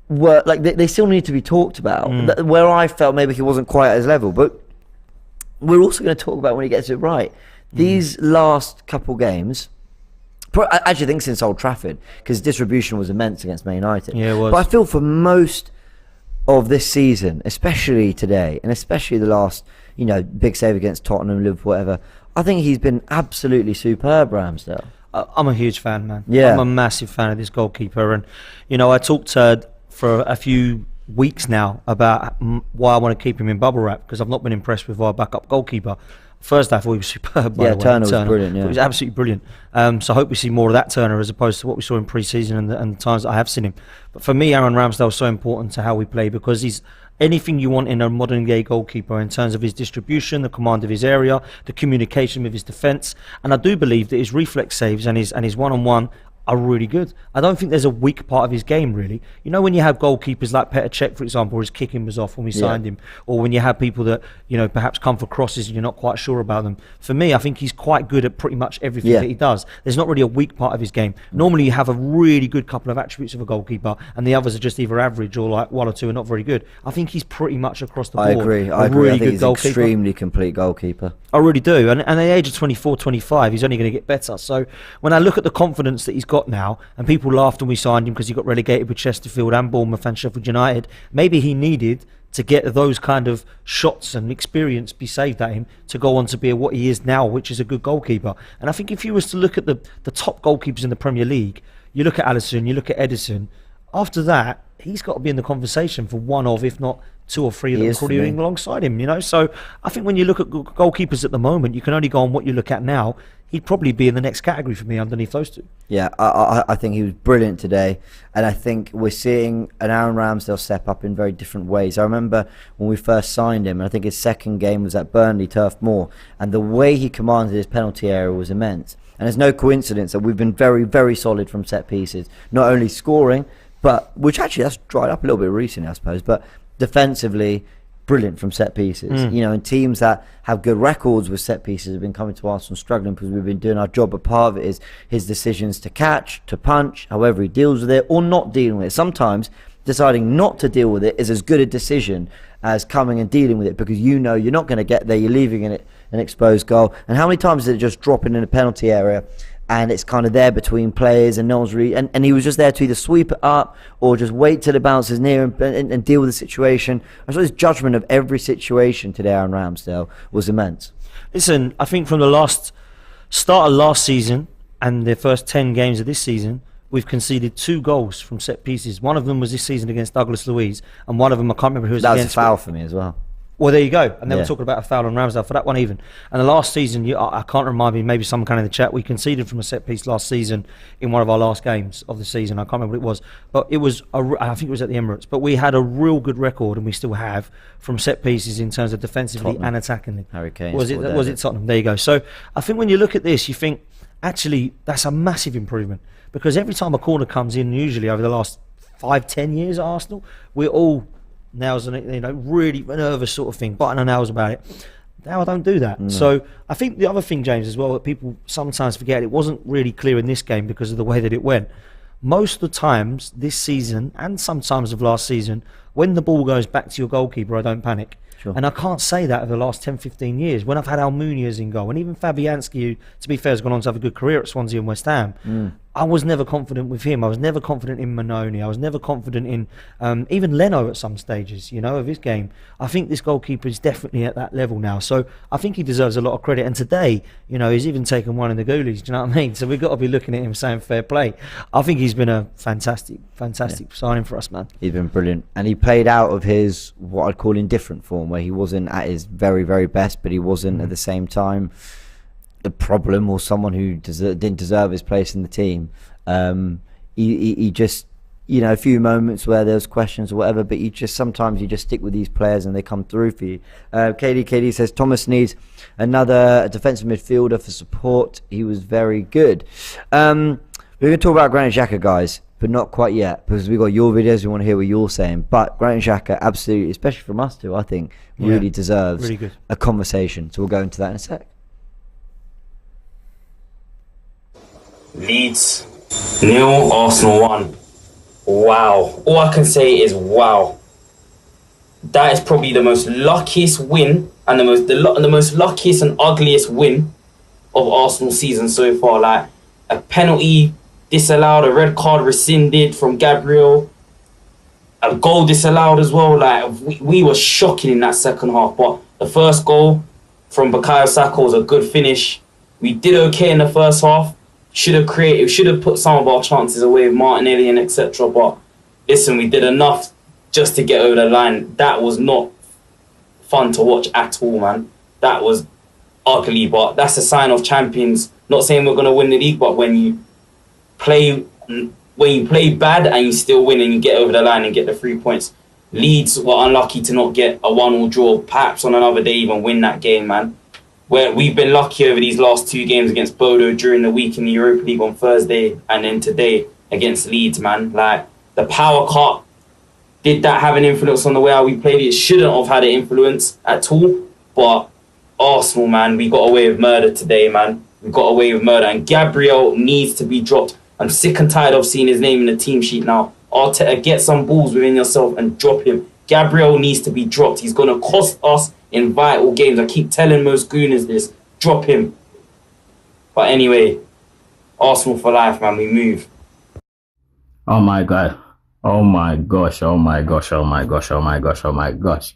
they still need to be talked about. Where I felt maybe he wasn't quite at his level, but we're also going to talk about when he gets it right. These last couple games, I actually think since Old Trafford, because distribution was immense against Man United. Yeah, it was. But I feel for most of this season, especially today, and especially the last, big save against Tottenham, Liverpool, whatever, I think he's been absolutely superb, Ramsdale. I'm a huge fan, man. Yeah. I'm a massive fan of this goalkeeper, and I talked for a few weeks now about why I want to keep him in bubble wrap, because I've not been impressed with our backup goalkeeper. First, I thought he was superb. By the way. Turner was brilliant. Yeah, he was absolutely brilliant. So I hope we see more of that Turner as opposed to what we saw in pre-season and the times that I have seen him. But for me, Aaron Ramsdale is so important to how we play, because he's anything you want in a modern day goalkeeper in terms of his distribution, the command of his area, the communication with his defence, and I do believe that his reflex saves and his one-on-one are really good. I don't think there's a weak part of his game, really. When you have goalkeepers like Petr Cech, for example, where his kicking was off when we signed him, or when you have people that, perhaps come for crosses and you're not quite sure about them. For me, I think he's quite good at pretty much everything that he does. There's not really a weak part of his game. Normally you have a really good couple of attributes of a goalkeeper, and the others are just either average or like one or two are not very good. I think he's pretty much across the board. I agree. Really I think good he's goalkeeper. Extremely complete goalkeeper. I really do. And at the age of 24, 25, he's only going to get better. So when I look at the confidence that he's got now, and people laughed when we signed him because he got relegated with Chesterfield and Bournemouth and Sheffield United, maybe he needed to get those kind of shots and experience be saved at him to go on to be what he is now, which is a good goalkeeper. And I think if you was to look at the top goalkeepers in the Premier League, you look at Alisson, you look at Edison, after that, he's got to be in the conversation for one of, if not two or three, that are probably alongside him, So I think when you look at goalkeepers at the moment, you can only go on what you look at now. He'd probably be in the next category for me underneath those two. Yeah, I think he was brilliant today, and I think we're seeing an Aaron Ramsdale step up in very different ways. I remember when we first signed him, and I think his second game was at Burnley, Turf Moor, and the way he commanded his penalty area was immense. And it's no coincidence that we've been very, very solid from set pieces, not only scoring, but which actually that's dried up a little bit recently, I suppose, but defensively brilliant from set pieces. And teams that have good records with set pieces have been coming to Arsenal struggling because we've been doing our job, but part of it is his decisions to catch, to punch, however he deals with it, or not dealing with it. Sometimes deciding not to deal with it is as good a decision as coming and dealing with it, because you're not going to get there, you're leaving it an exposed goal. And how many times is it just dropping in the penalty area and it's kind of there between players and no one's really, and he was just there to either sweep it up or just wait till it bounces near and deal with the situation. I thought his judgment of every situation today, Aaron Ramsdale, was immense. Listen, I think from the start of last season and the first 10 games of this season, we've conceded 2 goals from set pieces. One of them was this season against Douglas Luiz, and one of them I can't remember who was against. That was a foul for me as well. Well, there you go. And then we're talking about a foul on Ramsdale for that one even. And the last season, I can't remind me, maybe someone kind of in the chat, we conceded from a set piece last season in one of our last games of the season. I can't remember what it was. But it was, I think it was at the Emirates. But we had a real good record, and we still have, from set pieces in terms of defensively and attackingly. Harry Kane. Was it Tottenham? There you go. So I think when you look at this, you think, actually, that's a massive improvement. Because every time a corner comes in, usually over the last 5-10 years at Arsenal, we're all nails on it, really nervous sort of thing, biting our nails about it. Now I don't do that. So I think the other thing, James, as well, that people sometimes forget, it wasn't really clear in this game because of the way that it went. Most of the times this season, and sometimes of last season, when the ball goes back to your goalkeeper, I don't panic. Sure. And I can't say that over the last 10, 15 years. When I've had Almunia's in goal, and even Fabianski, who, to be fair, has gone on to have a good career at Swansea and West Ham, I was never confident with him. I was never confident in Manoni. I was never confident in even Leno at some stages, of his game. I think this goalkeeper is definitely at that level now. So I think he deserves a lot of credit. And today, he's even taken one in the goalies. Do you know what I mean? So we've got to be looking at him saying fair play. I think he's been a fantastic signing for us, man. He's been brilliant. And he played out of his, what I'd call, indifferent form, where he wasn't at his very, very best, but he wasn't at the same time a problem or someone who didn't deserve his place in the team. He just, a few moments where there's questions or whatever, but sometimes you just stick with these players and they come through for you. KD says Thomas needs another defensive midfielder for support. He was very good. We're going to talk about Granit Xhaka, guys, but not quite yet, because we've got your videos. We want to hear what you're saying. But Granit Xhaka, absolutely, especially from us two, I think, really deserves a conversation. So we'll go into that in a sec. Leeds 0, Arsenal 1. Wow. All I can say is wow. That is probably the most luckiest win and the most luckiest and ugliest win of Arsenal season so far. Like, a penalty disallowed, a red card rescinded from Gabriel, a goal disallowed as well. Like, we were shocking in that second half. But the first goal from Bukayo Saka was a good finish. We did okay in the first half. Should have put some of our chances away with Martinelli and etc. But listen, we did enough just to get over the line. That was not fun to watch at all, man. That was ugly, but that's a sign of champions. Not saying we're gonna win the league, but when you play bad and you still win and you get over the line and get the 3 points. Leeds were unlucky to not get a 1-1 draw. Perhaps on another day even win that game, man. Where we've been lucky over these last 2 games against Bodo during the week in the Europa League on Thursday and then today against Leeds, man. Like, the power cut, did that have an influence on the way how we played? It shouldn't have had an influence at all. But Arsenal, man, we got away with murder today, man. We got away with murder. And Gabriel needs to be dropped. I'm sick and tired of seeing his name in the team sheet now. Arteta, get some balls within yourself and drop him. Gabriel needs to be dropped. He's going to cost us in vital games. I keep telling most gooners this. Drop him. But anyway, Arsenal for life, man. We move. Oh my God. Oh my gosh. Oh my gosh. Oh my gosh. Oh my gosh. Oh my gosh.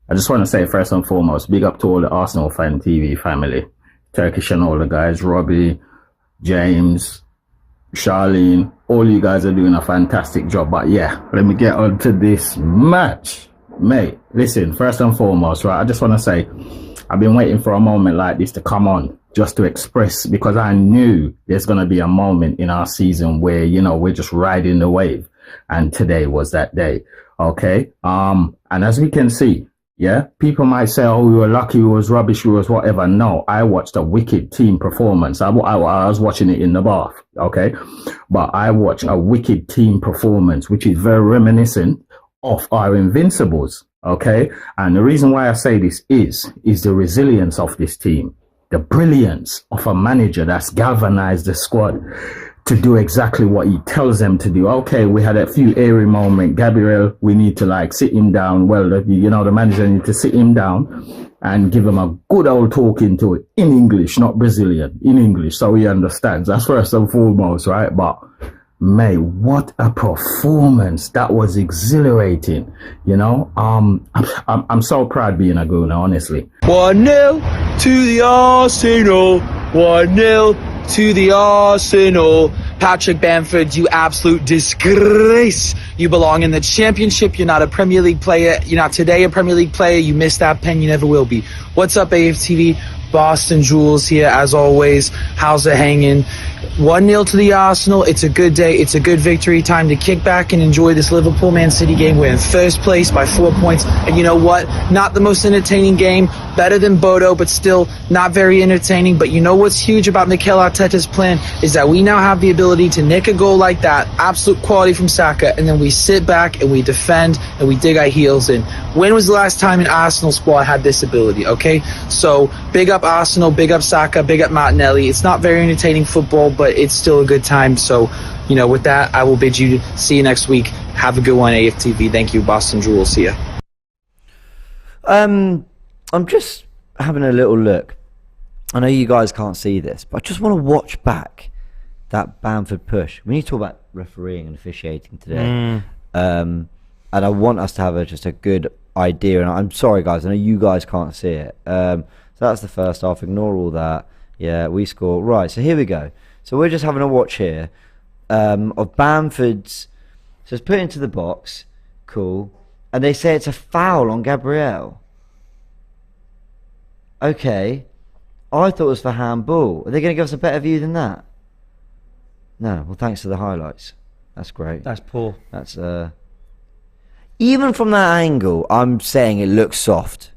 I just want to say first and foremost, big up to all the Arsenal Fan TV family. Turkish and all the guys. Robbie, James, Charlene. All you guys are doing a fantastic job. But yeah, let me get on to this match. Mate, listen, first and foremost, right, I just want to say, I've been waiting for a moment like this to come on, just to express, because I knew there's going to be a moment in our season where, we're just riding the wave. And today was that day. Okay. And as we can see, yeah, people might say, oh, we were lucky, we was rubbish, we was whatever. No, I watched a wicked team performance. I was watching it in the bath. Okay. But I watched a wicked team performance, which is very reminiscent of our Invincibles, okay? And the reason why I say this is the resilience of this team, the brilliance of a manager that's galvanized the squad to do exactly what he tells them to do. Okay, we had a few airy moments. Gabriel, we need to sit him down. Well, the manager need to sit him down and give him a good old talking to it in English, not Brazilian, in English, so he understands. That's first and foremost, right? But mate, what a performance. That was exhilarating, I'm so proud being a Gooner, honestly. 1-0 to the Arsenal. 1-0 to the Arsenal. Patrick Bamford, you absolute disgrace. You belong in the championship. You're not a Premier League player. You're not today a Premier League player. You missed that pen. You never will be. What's up, AFTV? Boston Jules here, as always. How's it hanging? 1-0 to the Arsenal. It's a good day. It's a good victory. Time to kick back and enjoy this Liverpool-Man City game. We're in first place by 4 points. And you know what? Not the most entertaining game. Better than Bodo, but still not very entertaining. But you know what's huge about Mikel Arteta's plan is that we now have the ability to nick a goal like that. Absolute quality from Saka. And then we sit back and we defend and we dig our heels in. When was the last time an Arsenal squad had this ability? Okay? So big up Arsenal, big up Saka, big up Martinelli. It's not very entertaining football, but it's still a good time. So, with that, I will bid you to see you next week. Have a good one, AFTV. Thank you, Boston Jewel. See ya. I'm just having a little look. I know you guys can't see this, but I just want to watch back that Bamford push. We need to talk about refereeing and officiating today. And I want us to have just a good idea. And I'm sorry, guys, I know you guys can't see it. So that's the first half. Ignore all that. Yeah, we score. Right, so here we go. So we're just having a watch here of Bamford's. So it's put into the box. Cool. And they say it's a foul on Gabriel. Okay. I thought it was for handball. Are they going to give us a better view than that? No. Well, thanks to the highlights. That's great. That's poor. That's even from that angle, I'm saying it looks soft.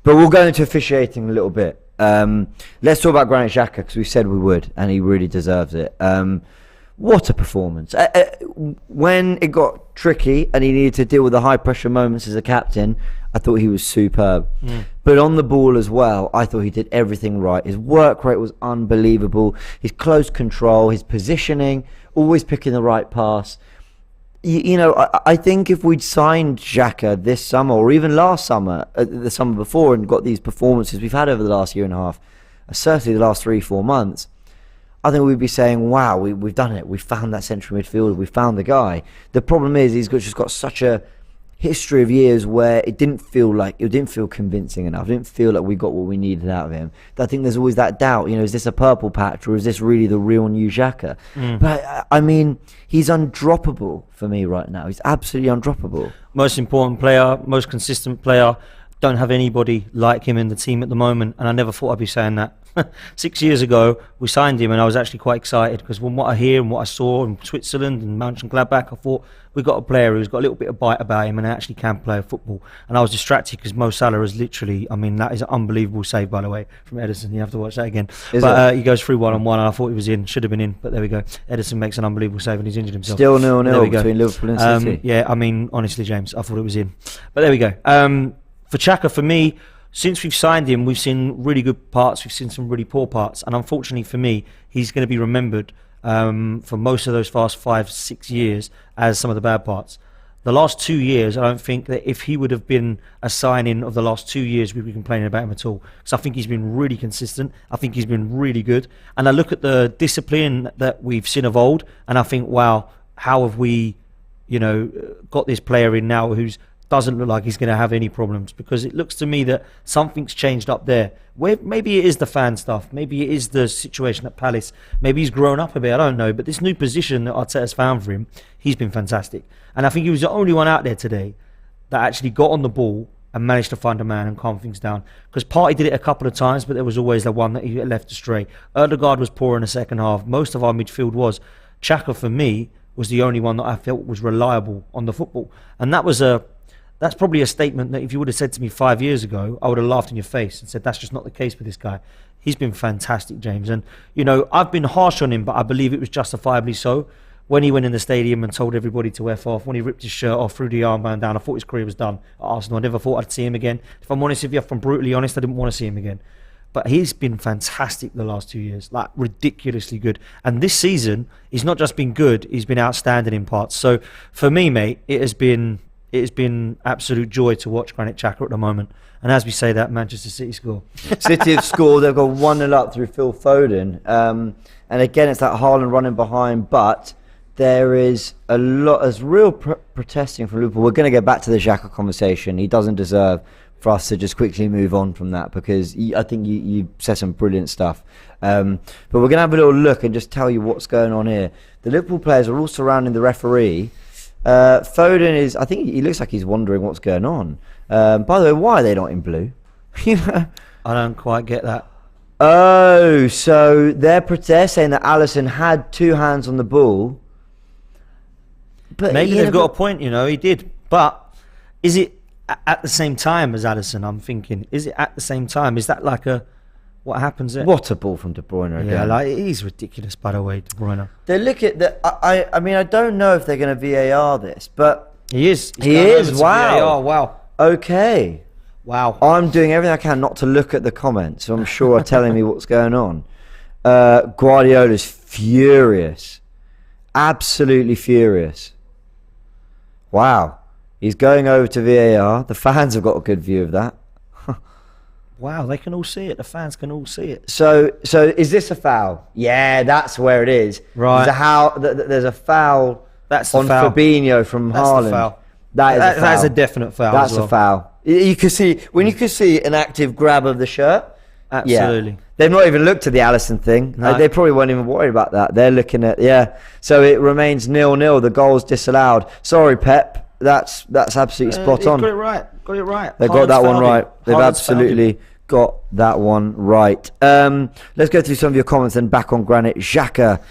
But we'll go into officiating a little bit. Let's talk about Granit Xhaka, because we said we would, and he really deserves it. What a performance. When it got tricky and he needed to deal with the high pressure moments as a captain, I thought he was superb. But on the ball as well, I thought he did everything right. His work rate was unbelievable. His close control, his positioning, always picking the right pass. You know, I think if we'd signed Xhaka this summer, or even last summer, the summer before, and got these performances we've had over the last year and a half, certainly the last 3-4 months, I think we'd be saying, wow, we've done it. We found that central midfielder. We found the guy. The problem is he's just got such a history of years where it didn't feel convincing enough. It didn't feel like we got what we needed out of him. I think there's always that doubt, you know, is this a purple patch or is this really the real new Xhaka? But I mean, he's undroppable for me right now. He's absolutely undroppable. Most important player, most consistent player. Don't have anybody like him in the team at the moment, and I never thought I'd be saying that. 6 years ago, we signed him, and I was actually quite excited because from what I hear and what I saw in Switzerland and Mönchengladbach, I thought we got a player who's got a little bit of bite about him and actually can play football. And I was distracted because Mo Salah is literally, I mean, that is an unbelievable save, by the way, from Ederson. You have to watch that again. He goes through one-on-one, and I thought he was in, should have been in, but there we go. Ederson makes an unbelievable save, and he's injured himself. Still 0-0 between Liverpool and City. Yeah, I mean, honestly, James, I thought it was in. But there we go. For Xhaka, for me, since we've signed him, we've seen really good parts, we've seen some really poor parts, and unfortunately for me, he's going to be remembered for most of those first 5-6 years as some of the bad parts. The last 2 years, I don't think that if he would have been a signing of the last 2 years, we'd be complaining about him at all. Because I think he's been really consistent. I think he's been really good. And I look at the discipline that we've seen of old, and I think, wow, how have we, you know, got this player in now who's doesn't look like he's going to have any problems, because it looks to me that something's changed up there. Where maybe it is the fan stuff, maybe it is the situation at Palace, maybe he's grown up a bit, I don't know, but this new position that Arteta's found for him, he's been fantastic. And I think he was the only one out there today that actually got on the ball and managed to find a man and calm things down. Because Partey did it a couple of times, but there was always the one that he left astray. Ødegaard was poor in the second half. Most of our midfield was. Xhaka, for me, was the only one that I felt was reliable on the football. And that's probably a statement that if you would have said to me 5 years ago, I would have laughed in your face and said, that's just not the case with this guy. He's been fantastic, James. And, you know, I've been harsh on him, but I believe it was justifiably so. When he went in the stadium and told everybody to F off, when he ripped his shirt off, threw the armband down, I thought his career was done at Arsenal. I never thought I'd see him again. If I'm honest with you, if I'm brutally honest, I didn't want to see him again. But he's been fantastic the last 2 years, like ridiculously good. And this season, he's not just been good, he's been outstanding in parts. So for me, mate, it has been absolute joy to watch Granit Xhaka at the moment. And as we say that, Manchester City score. City have scored. They've got 1-0 up through Phil Foden. And again, it's that Haaland running behind. But there is a lot, there's real protesting from Liverpool. We're going to get back to the Xhaka conversation. He doesn't deserve for us to just quickly move on from that, because I think you said some brilliant stuff. But we're going to have a little look and just tell you what's going on here. The Liverpool players are all surrounding the referee. Foden I think he looks like he's wondering what's going on. By the way, why are they not in blue? I don't quite get that. Oh, so they're saying that Alisson had two hands on the ball. But maybe they've got a point, you know, he did. But is it at the same time as Alisson, I'm thinking? Is it at the same time? Is that like what happens there? What a ball from De Bruyne again. Yeah, like, he's ridiculous, by the way, De Bruyne. They look at I mean, I don't know if they're going to VAR this, but he is. He is. Wow. VAR. Wow. Okay. Wow. I'm doing everything I can not to look at the comments, so I'm sure are telling me what's going on. Guardiola's furious. Absolutely furious. Wow. He's going over to VAR. The fans have got a good view of that. Wow, they can all see it. The fans can all see it. So is this a foul? Yeah, that's where it is. Right. There's a foul That's the on foul. Fabinho from That's Haaland. the foul. That is a foul. That's a definite foul. That's as well. a foul. You can see when you can see an active grab of the shirt. Absolutely. Yeah. They've not even looked at the Alisson thing. No. They probably weren't even worried about that. They're looking at So it remains 0-0. The goal's disallowed. Sorry, Pep. That's absolutely spot on. Got it right. Got it right. They got that one right. They've Haaland's fouled him. absolutely got that one right. Let's go through some of your comments and back on Granit Xhaka.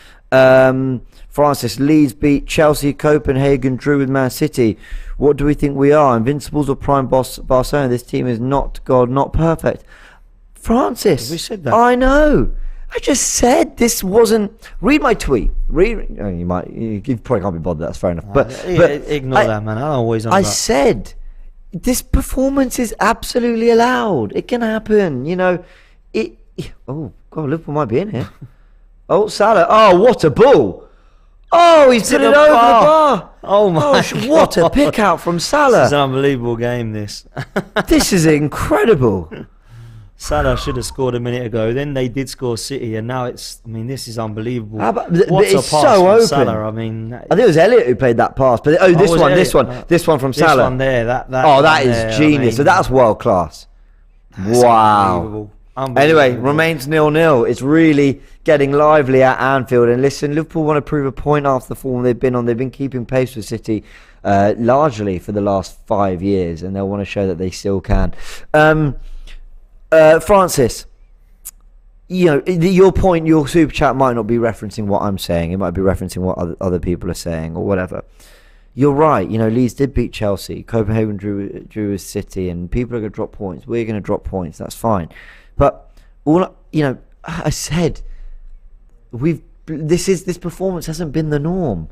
Francis, Leeds beat Chelsea, Copenhagen drew with Man City. What do we think we are? Invincibles or prime boss Barcelona? This team is not God, not perfect. Francis, We said that. I know. I just said this wasn't. Read my tweet. You probably can't be bothered. That's fair enough. But ignore that, man. I don't always. I said this performance is absolutely allowed. It can happen. Oh God, Liverpool might be in here. Oh, Salah. Oh, what a ball. Oh, he's put it over the bar. Oh my God. What a pick out from Salah. This is an unbelievable game. This. This is incredible. Salah should have scored a minute ago. Then they did score City, and now it's. I mean, this is unbelievable. But What a it's pass so from open. Salah. I mean, I think it was Elliot who played that pass. But this was one Elliot? from Salah. This one there. That That is there, genius. I mean, So that's world class. that's Wow. unbelievable. Anyway, remains 0-0. It's really getting lively at Anfield. And listen, Liverpool want to prove a point after the form they've been on. They've been keeping pace with City largely for the last 5 years, and they'll want to show that they still can. Francis, your point, your super chat might not be referencing what I'm saying. It might be referencing what other people are saying or whatever. You're right. Leeds did beat Chelsea. Copenhagen drew with City, and people are going to drop points. We're going to drop points. That's fine. But I said this performance hasn't been the norm.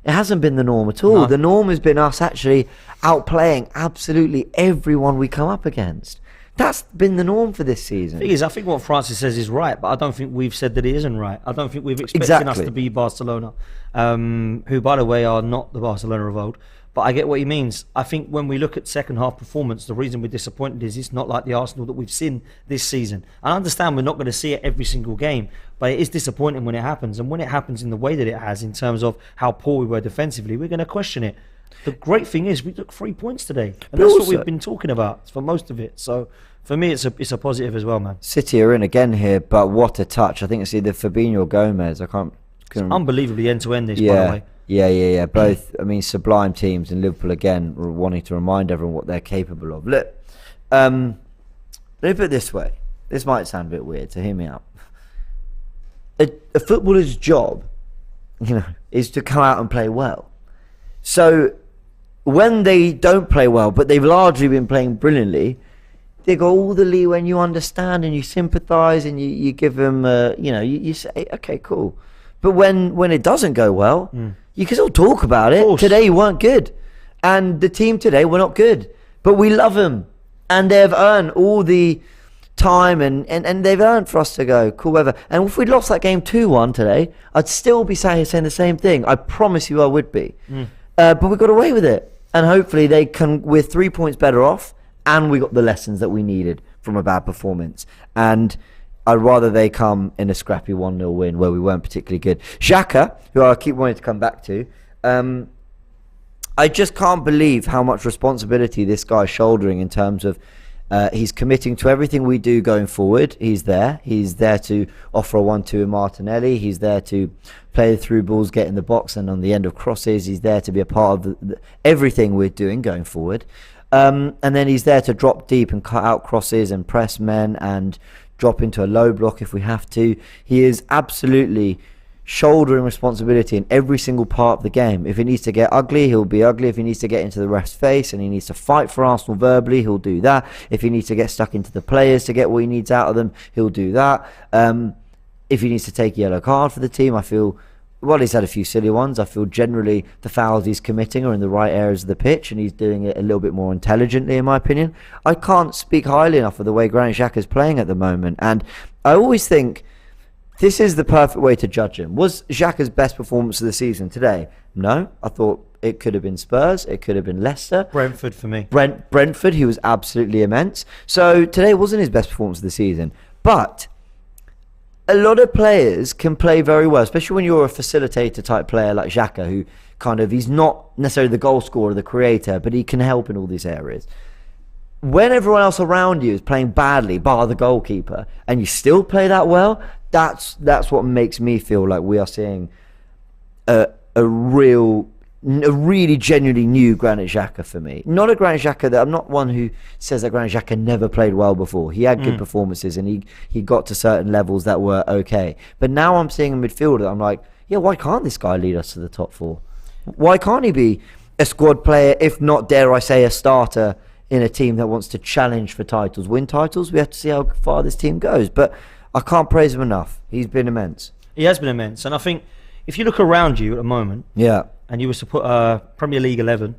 It hasn't been the norm at all. No. The norm has been us actually outplaying absolutely everyone we come up against. That's been the norm for this season. The thing is, I think what Francis says is right, but I don't think we've said that it isn't right. I don't think we've expected us to be Barcelona, who, by the way, are not the Barcelona of old. But I get what he means. I think when we look at second half performance, the reason we're disappointed is it's not like the Arsenal that we've seen this season. I understand we're not going to see it every single game, but it is disappointing when it happens. And when it happens in the way that it has, in terms of how poor we were defensively, we're going to question it. The great thing is we took 3 points today, and that's what we've been talking about for most of it. So for me, it's a positive as well, man. City are in again here, but what a touch! I think it's either Fabinho or Gomez. It's unbelievably end to end. This, by the way. Yeah. Both, sublime teams, and Liverpool again wanting to remind everyone what they're capable of. Look, let me put it this way. This might sound a bit weird, so hear me out. A footballer's job, is to come out and play well. So when they don't play well, but they've largely been playing brilliantly, they got all the leeway, and you understand and you sympathise and you give them, you say, okay, cool. But when it doesn't go well, you can still talk about it. Today you weren't good, and the team today were not good. But we love them, and they've earned all the time, and they've earned for us to go, cool, whatever. And if we'd lost that game 2-1 today, I'd still be saying the same thing. I promise you I would be. But we got away with it, and hopefully we're 3 points better off, and we got the lessons that we needed from a bad performance. And I'd rather they come in a scrappy 1-0 win where we weren't particularly good. Xhaka, who I keep wanting to come back to, I just can't believe how much responsibility this guy's shouldering in terms of he's committing to everything we do going forward. He's there to offer a 1-2 in Martinelli. He's there to play the through balls, get in the box, and on the end of crosses, he's there to be a part of everything we're doing going forward. And then he's there to drop deep and cut out crosses and press men and drop into a low block if we have to. He is absolutely shouldering responsibility in every single part of the game. If he needs to get ugly, he'll be ugly. If he needs to get into the ref's face and he needs to fight for Arsenal verbally, he'll do that. If he needs to get stuck into the players to get what he needs out of them, he'll do that. If he needs to take a yellow card for the team, I feel, well, he's had a few silly ones. I feel generally the fouls he's committing are in the right areas of the pitch, and he's doing it a little bit more intelligently, in my opinion. I can't speak highly enough of the way Granit Xhaka is playing at the moment, and I always think this is the perfect way to judge him. Was Xhaka's best performance of the season today? No. I thought It could have been Spurs. It could have been Leicester. Brentford for me. Brentford, he was absolutely immense. So today wasn't his best performance of the season. But a lot of players can play very well, especially when you're a facilitator type player like Xhaka, who he's not necessarily the goal scorer, the creator, but he can help in all these areas. When everyone else around you is playing badly, bar the goalkeeper, and you still play that well, that's what makes me feel like we are seeing a really genuinely new Granit Xhaka for me. Not a Granit Xhaka that I'm not one who says that Granit Xhaka never played well before. He had good performances and he got to certain levels that were okay. But now I'm seeing a midfielder that I'm like, yeah, why can't this guy lead us to the top four? Why can't he be a squad player, if not, dare I say, a starter in a team that wants to challenge for titles, win titles? We have to see how far this team goes. But I can't praise him enough. He's been immense. He has been immense. And I think if you look around you at the moment, and you was to put a Premier League 11,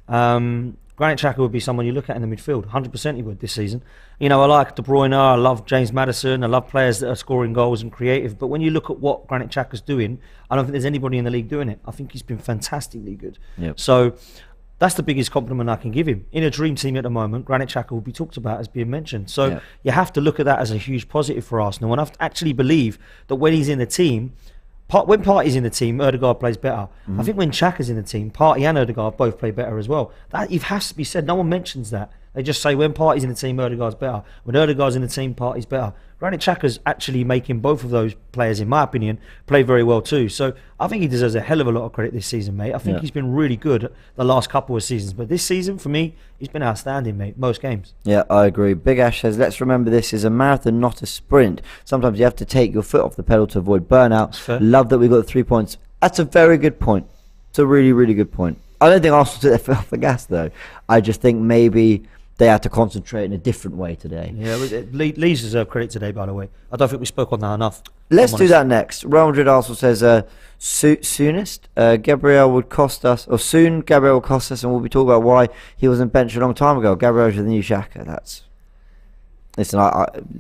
Granit Xhaka would be someone you look at in the midfield. 100% he would this season. You know, I like De Bruyne, I love James Maddison, I love players that are scoring goals and creative. But when you look at what Granit Xhaka's doing, I don't think there's anybody in the league doing it. I think he's been fantastically good. Yep. So that's the biggest compliment I can give him. In a dream team at the moment, Granit Xhaka will be talked about as being mentioned. So you have to look at that as a huge positive for Arsenal. And I actually believe that when he's in the team, when Partey's in the team, Ødegaard plays better. I think when Xhaka's in the team, Partey and Ødegaard both play better as well. That it has to be said. No one mentions that. They just say when Partey's in the team, Ødegaard's better. When Ødegaard's in the team, Partey's better. Granit Xhaka's actually making both of those players, in my opinion, play very well too. So I think he deserves a hell of a lot of credit this season, mate. I think he's been really good the last couple of seasons. But this season, for me, he's been outstanding, mate, most games. Yeah, I agree. Big Ash says, let's remember this is a marathon, not a sprint. Sometimes you have to take your foot off the pedal to avoid burnout. Love that we got the 3 points. That's a very good point. It's a really, really good point. I don't think Arsenal took their foot off the gas, though. I just think maybe they had to concentrate in a different way today. Yeah, Leeds deserve credit today, by the way. I don't think we spoke on that enough. Let's do that next. Real Madrid Arsenal says, soonest Gabriel would cost us, or soon Gabriel will cost us, and we'll be talking about why he wasn't benched a long time ago. Gabriel's the new Xhaka. Listen,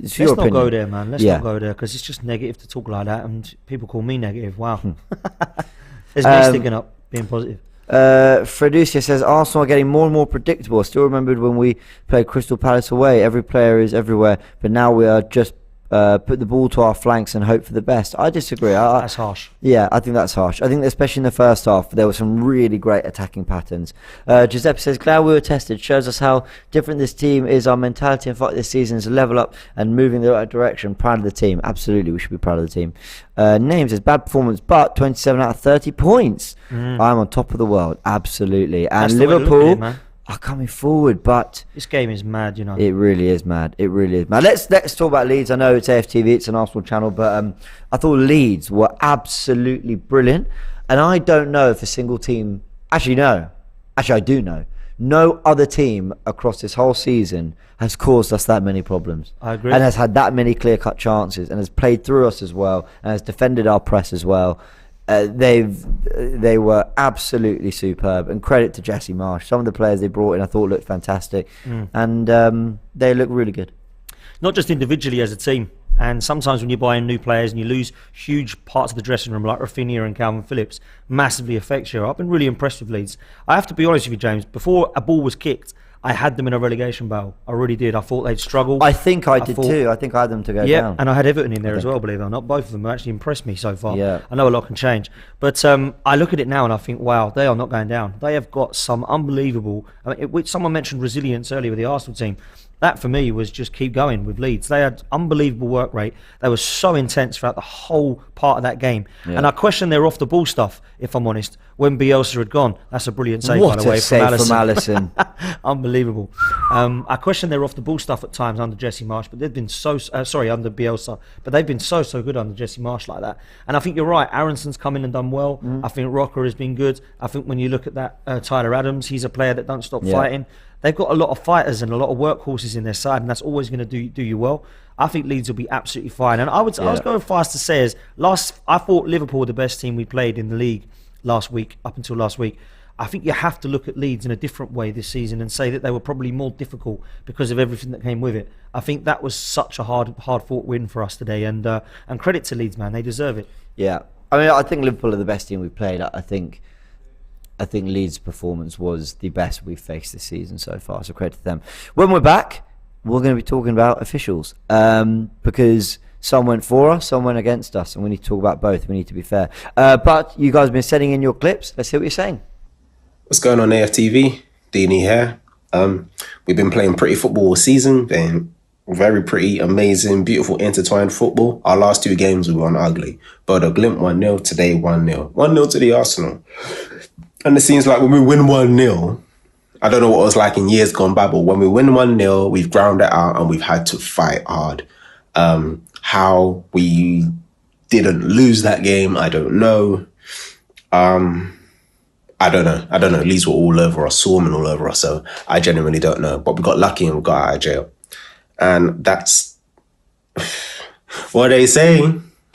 it's your opinion. Let's not go there, man. Let's not go there, because it's just negative to talk like that, and people call me negative. Wow. There's me sticking up, being positive. Freducia says Arsenal are getting more and more predictable. I still remembered when we played Crystal Palace away. Every player is everywhere, but now we are just put the ball to our flanks and hope for the best. I disagree. That's harsh. Yeah, I think that's harsh. I think especially in the first half there were some really great attacking patterns. Giuseppe says glad we were tested. Shows us how different this team is. Our mentality and fight this season is a level up and moving in the right direction. Proud of the team. Absolutely, we should be proud of the team. Name says bad performance, but 27 out of 30 points. I'm on top of the world. Absolutely. And Liverpool are coming forward, but this game is mad, you know. It really is mad. It really is mad. Let's talk about Leeds. I know it's AFTV, it's an Arsenal channel, but I thought Leeds were absolutely brilliant. And I don't know if a single team, I do know. No other team across this whole season has caused us that many problems. I agree. And has had that many clear-cut chances and has played through us as well and has defended our press as well. They were absolutely superb, and credit to Jesse Marsch. Some of the players they brought in I thought looked fantastic, and they look really good. Not just individually, as a team. And sometimes when you buy in new players and you lose huge parts of the dressing room, like Rafinha and Calvin Phillips, massively affects you. I've been really impressed with Leeds. I have to be honest with you, James. Before a ball was kicked, I had them in a relegation battle. I really did. I thought they'd struggle. I think I did too. I think I had them to go down. Yeah, and I had Everton in there as well, believe it or not. Both of them have actually impressed me so far. Yeah. I know a lot can change. But I look at it now and I think, wow, they are not going down. They have got some unbelievable... someone mentioned resilience earlier with the Arsenal team. That, for me, was just keep going with Leeds. They had unbelievable work rate. They were so intense throughout the whole part of that game. Yeah. And I question their off-the-ball stuff, if I'm honest, when Bielsa had gone. That's a brilliant save, by the way, from Alisson. Unbelievable. I question their off-the-ball stuff at times under Jesse Marsch, but they've been under Bielsa. But they've been so good under Jesse Marsch like that. And I think you're right. Aronson's come in and done well. I think Rocker has been good. I think when you look at that Tyler Adams, he's a player that don't stop fighting. They've got a lot of fighters and a lot of workhorses in their side, and that's always going to do you well. I think Leeds will be absolutely fine. And I was going fast to say I thought Liverpool were the best team we played in the league up until last week. I think you have to look at Leeds in a different way this season and say that they were probably more difficult because of everything that came with it. I think that was such a hard-fought win for us today, and credit to Leeds, man. They deserve it. Yeah. I mean, I think Liverpool are the best team we've played. I think I think Leeds' performance was the best we've faced this season so far, so credit to them. When we're back, we're going to be talking about officials, because some went for us, some went against us, and we need to talk about both. We need to be fair. But you guys have been sending in your clips. Let's hear what you're saying. What's going on, AFTV? Deanie here. We've been playing pretty football all season, been very pretty, amazing, beautiful, intertwined football. Our last 2 games we won ugly. Bodo Glimt 1-0, today 1-0. 1-0 to the Arsenal. And it seems like when we win 1-0, I don't know what it was like in years gone by, but when we win 1-0, we've ground it out and we've had to fight hard. How we didn't lose that game, I don't know. I don't know. Leeds were all over us, swarming all over us, so I genuinely don't know. But we got lucky and we got out of jail. And that's what they say.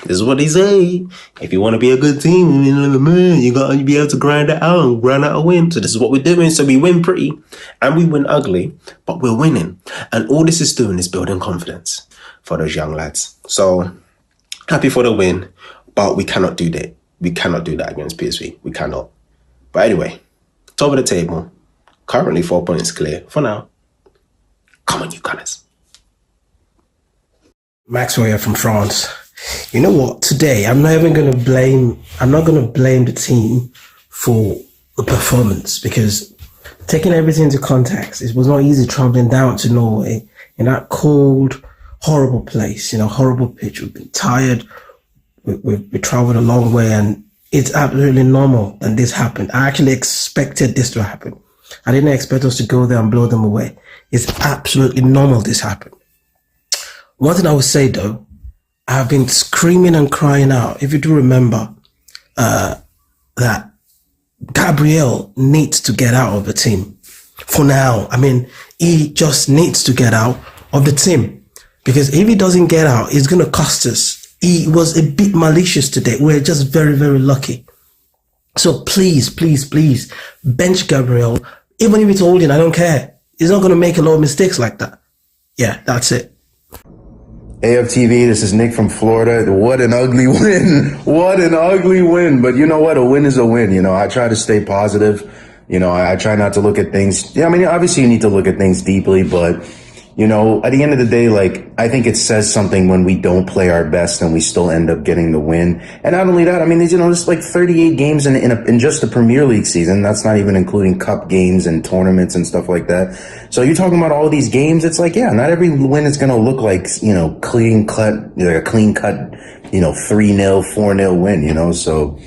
This is what they say. If you want to be a good team, you got to be able to grind it out and grind out a win. So this is what we're doing. So we win pretty and we win ugly, but we're winning. And all this is doing is building confidence for those young lads. So happy for the win, but we cannot do that. We cannot do that against PSV. We cannot. But anyway, top of the table, currently 4 points clear for now. Come on, you Gunners. Maxwell here from France. You know what? Today, I'm not going to blame the team for the performance, because taking everything into context, it was not easy traveling down to Norway in that cold, horrible place, horrible pitch. We've been tired. We traveled a long way, and it's absolutely normal that this happened. I actually expected this to happen. I didn't expect us to go there and blow them away. It's absolutely normal this happened. One thing I would say though, I've been screaming and crying out. If you do remember, that Gabriel needs to get out of the team for now. I mean, he just needs to get out of the team, because if he doesn't get out, it's going to cost us. He was a bit malicious today. We're just very, very lucky. So please, please, please bench Gabriel. Even if it's holding, I don't care. He's not going to make a lot of mistakes like that. Yeah, that's it. AFTV, this is Nick from Florida. What an ugly win. What an ugly win. But you know what? A win is a win. I try to stay positive. I try not to look at things. I mean, obviously you need to look at things deeply, but at the end of the day, I think it says something when we don't play our best and we still end up getting the win. And not only that, I mean, there's 38 games in just the Premier League season. That's not even including cup games and tournaments and stuff like that. So you're talking about all these games. It's not every win is going to look like, clean cut, a clean cut, 3-0, 4-0 win, So,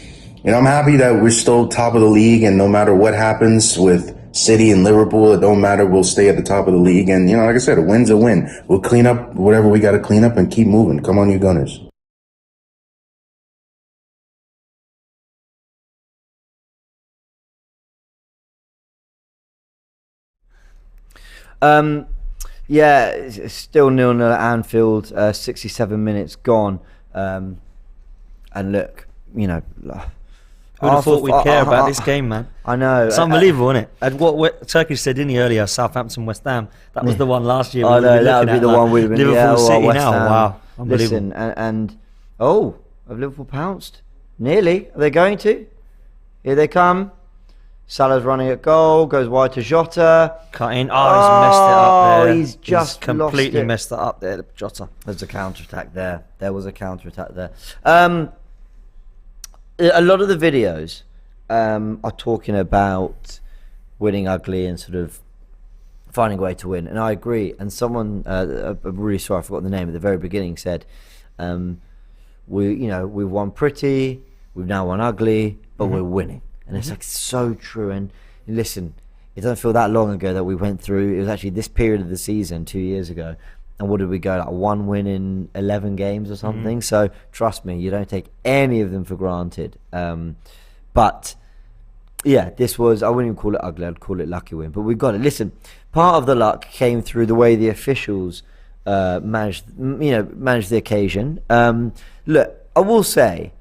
I'm happy that we're still top of the league, and no matter what happens with City and Liverpool, it don't matter. We'll stay at the top of the league. And, like I said, a win's a win. We'll clean up whatever we got to clean up and keep moving. Come on, you Gunners. Yeah, it's still 0-0 at Anfield, 67 minutes gone. And look, Who'd have thought we'd care about this game, man? I know. It's unbelievable, isn't it? And what Turkish said, didn't he, earlier, Southampton, West Ham, that was the one last year. I know, that would be the one we'd have been. Liverpool City West now, Ham. wow. Unbelievable. Listen, have Liverpool pounced? Nearly. Are they going to? Here they come. Salah's running at goal, goes wide to Jota. Cut in. Oh, he's messed it up there. He's just completely messed it up there, Jota. There's a counter-attack there. There was a counter-attack there. A lot of the videos are talking about winning ugly and sort of finding a way to win, and I agree. And someone, I'm really sorry, I forgot the name at the very beginning, said, we've won pretty, we've now won ugly, but we're winning. And it's so true. And listen, it doesn't feel that long ago that we went through. It was actually this period of the season 2 years ago. And what did we go, 1 win in 11 games or something? So trust me, you don't take any of them for granted. But yeah, this was, I wouldn't even call it ugly, I'd call it lucky win. But we've got it. Listen, part of the luck came through the way the officials managed the occasion. Look, I will say,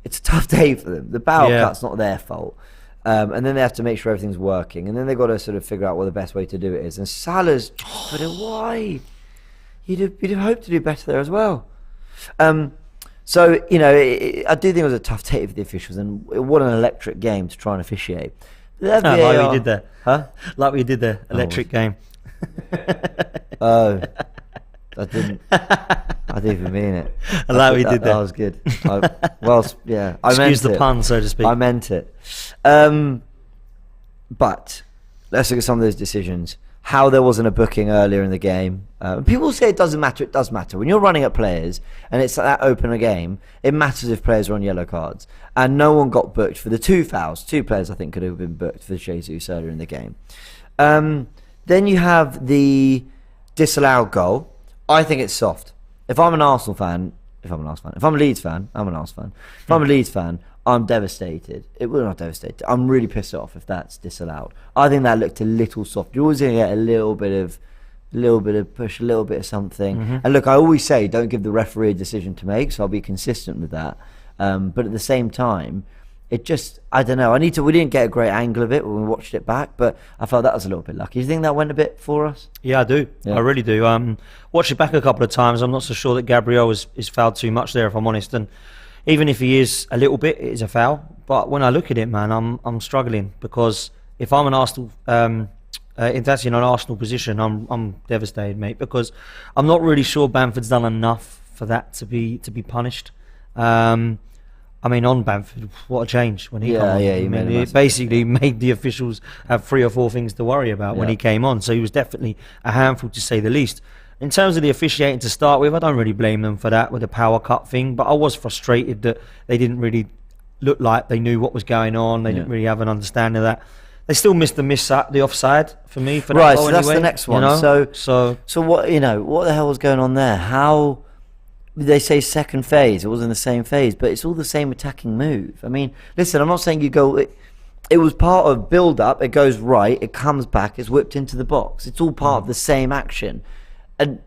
it's a tough day for them. The barrel cut's not their fault. And then they have to make sure everything's working. And then they've got to sort of figure out what the best way to do it is. And Salah's put it wide. You'd have hoped to do better there as well. So, I do think it was a tough day for the officials. And what an electric game to try and officiate. That Like VAR. we did there. Huh? Like we did the electric game. Oh, I didn't even mean it. Like we did that. there. That was good. Yeah. I meant Excuse the it. pun, so to speak. I meant it. But let's look at some of those decisions. How there wasn't a booking earlier in the game. People say it doesn't matter. It does matter. When you're running at players and it's that open a game, it matters if players are on yellow cards. And no one got booked for the 2 fouls. 2 players, I think, could have been booked for Jesus earlier in the game. Then you have the disallowed goal. I think it's soft. If I'm a Leeds fan, I'm an Arsenal fan. If I'm a Leeds fan, I'm devastated. Not devastated. I'm really pissed off if that's disallowed. I think that looked a little soft. You're always going to get a little bit of push, a little bit of something. Mm-hmm. And look, I always say don't give the referee a decision to make, so I'll be consistent with that. But at the same time, it just, I don't know. We didn't get a great angle of it when we watched it back, but I felt that was a little bit lucky. Do you think that went a bit for us? Yeah, I do. Yeah. I really do. Watched it back a couple of times. I'm not so sure that Gabriel is fouled too much there, if I'm honest. And even if he is a little bit, it is a foul. But when I look at it, man, I'm struggling, because if I'm an Arsenal, if that's in an Arsenal position, I'm devastated, mate, because I'm not really sure Bamford's done enough for that to be punished. I mean, on Bamford, what a change when he came on. Yeah, It basically made the officials have 3 or 4 things to worry about when he came on. So he was definitely a handful, to say the least. In terms of the officiating to start with, I don't really blame them for that with the power cut thing, but I was frustrated that they didn't really look like they knew what was going on. They didn't really have an understanding of that. They still missed the offside for me for that Right, goal so that's anyway, the next one. you know? So what the hell was going on there? How they say second phase? It wasn't the same phase, but it's all the same attacking move. I mean, listen, I'm not saying you go. It was part of build up. It goes right. It comes back. It's whipped into the box. It's all part of the same action. And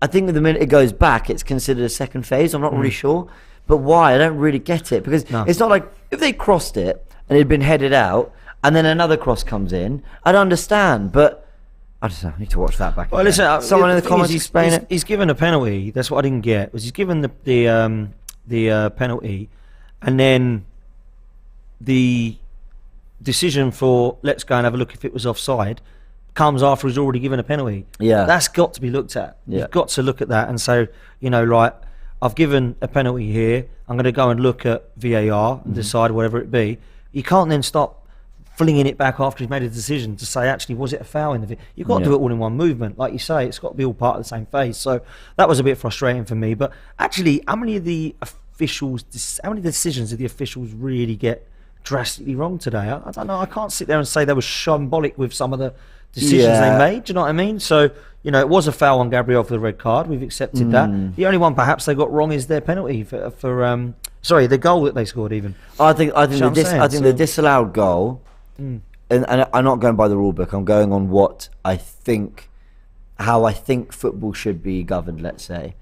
I think the minute it goes back, it's considered a second phase. I'm not really sure, but why? I don't really get it, because it's not like if they crossed it and it had been headed out, and then another cross comes in, I'd understand, but I just I need to watch that back. Well, again. listen, Someone in the comments he's, explain it. He's given a penalty. That's what I didn't get. Was he's given the penalty, and then the decision for let's go and have a look if it was offside comes after he's already given a penalty. Yeah, that's got to be looked at. Yeah. You've got to look at that and say, right, I've given a penalty here. I'm going to go and look at VAR and decide whatever it be. You can't then stop flinging it back after he's made a decision to say, actually, was it a foul in the you've got to do it all in one movement. Like you say, it's got to be all part of the same phase. So that was a bit frustrating for me. But actually, how many decisions did the officials really get drastically wrong today? I don't know. I can't sit there and say they were shambolic with some of the decisions they made. Do you know what I mean? So, it was a foul on Gabriel for the red card. We've accepted that. The only one perhaps they got wrong is their penalty for the goal that they scored even. I think the disallowed goal, and I'm not going by the rule book, I'm going on how I think football should be governed, let's say.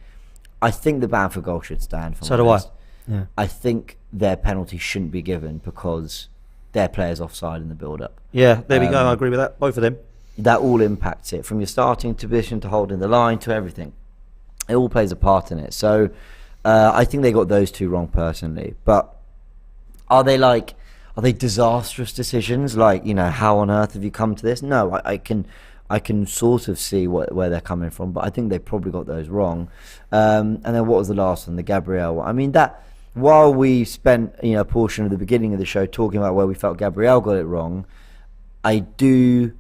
I think the Bamford goal should stand for So do I. Yeah. I think their penalty shouldn't be given because their players offside in the build-up. Yeah, there we go. I agree with that. Both of them. That all impacts it, from your starting position to holding the line to everything. It all plays a part in it. So I think they got those 2 wrong personally. But are they disastrous decisions? Like, how on earth have you come to this? No, I can sort of see where they're coming from, but I think they probably got those wrong. And then what was the last one? The Gabriel one. I mean, that while we spent a portion of the beginning of the show talking about where we felt Gabriel got it wrong, I do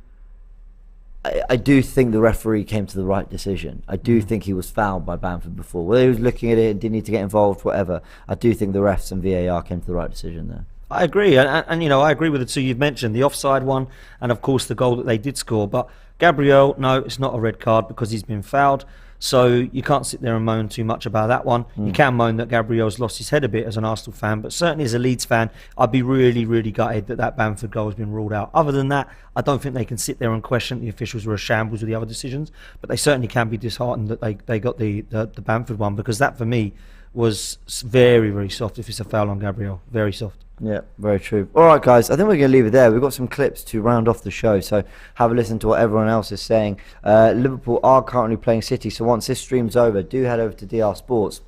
think the referee came to the right decision. I do think he was fouled by Bamford before. Whether he was looking at it and didn't need to get involved, whatever, I do think the refs and VAR came to the right decision there. I agree, and I agree with the 2 you've mentioned, the offside one, and of course the goal that they did score. But Gabriel, no, it's not a red card because he's been fouled. So you can't sit there and moan too much about that one. You can moan that Gabriel's lost his head a bit as an Arsenal fan, but certainly as a Leeds fan, I'd be really, really gutted that Bamford goal has been ruled out. Other than that, I don't think they can sit there and question the officials were a shambles with the other decisions, but they certainly can be disheartened that they got the Bamford one, because that for me was very, very soft if it's a foul on Gabriel. Very soft. Yeah, very true. All right, guys, I think we're going to leave it there. We've got some clips to round off the show, so have a listen to what everyone else is saying. Liverpool are currently playing City, so once this stream's over, do head over to DR Sports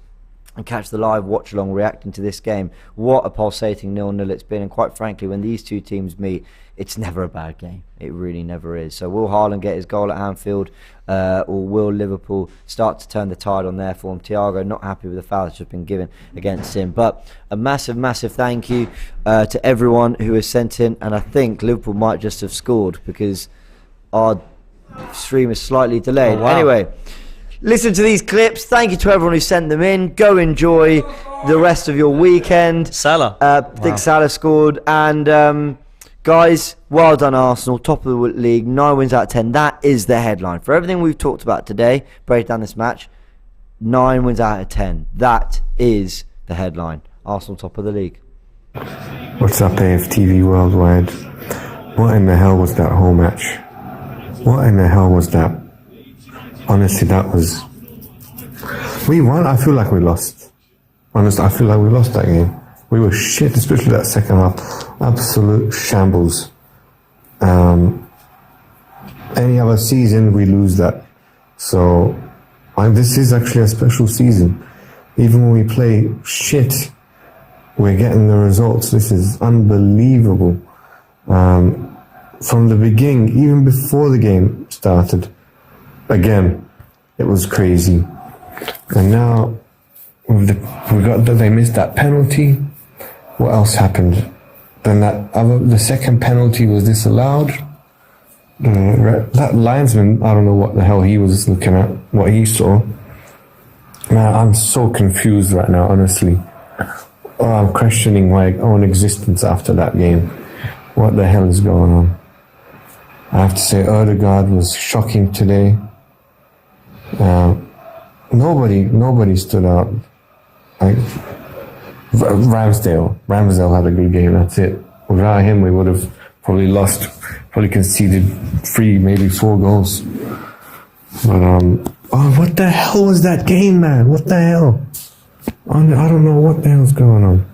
and catch the live watch along reacting to this game. What a pulsating 0-0 it's been, and quite frankly, when these two teams meet, it's never a bad game. It really never is. So will Haaland get his goal at Anfield, or will Liverpool start to turn the tide on their form? Thiago not happy with the foul that's just been given against him. But a massive thank you to everyone who has sent in, and I think Liverpool might just have scored because our stream is slightly delayed. Oh, wow. Anyway, listen to these clips. Thank you to everyone who sent them in. Go enjoy the rest of your weekend. Salah. Think Salah scored. And guys, well done Arsenal. Top of the league. 9 wins out of 10. That is the headline. For everything we've talked about today, break down this match, 9 wins out of 10. That is the headline. Arsenal top of the league. What's up, AFTV Worldwide? What in the hell was that whole match? What in the hell was that? Honestly, that was... We won. I feel like we lost. Honestly, I feel like we lost that game. We were shit, especially that second half. Absolute shambles. Any other season, we lose that. So, this is actually a special season. Even when we play shit, we're getting the results. This is unbelievable. From the beginning, even before the game started, again, it was crazy. And now they missed that penalty. What else happened? Then the second penalty was disallowed. That linesman, I don't know what the hell he was looking at, what he saw. Man, I'm so confused right now, honestly. I'm questioning my own existence after that game. What the hell is going on? I have to say, Odegaard was shocking today. Nobody stood out. Like Ramsdale had a good game. That's it. Without him, we would have probably lost. Probably conceded 3, maybe 4 goals. But what the hell was that game, man? What the hell? I don't know what the hell's going on.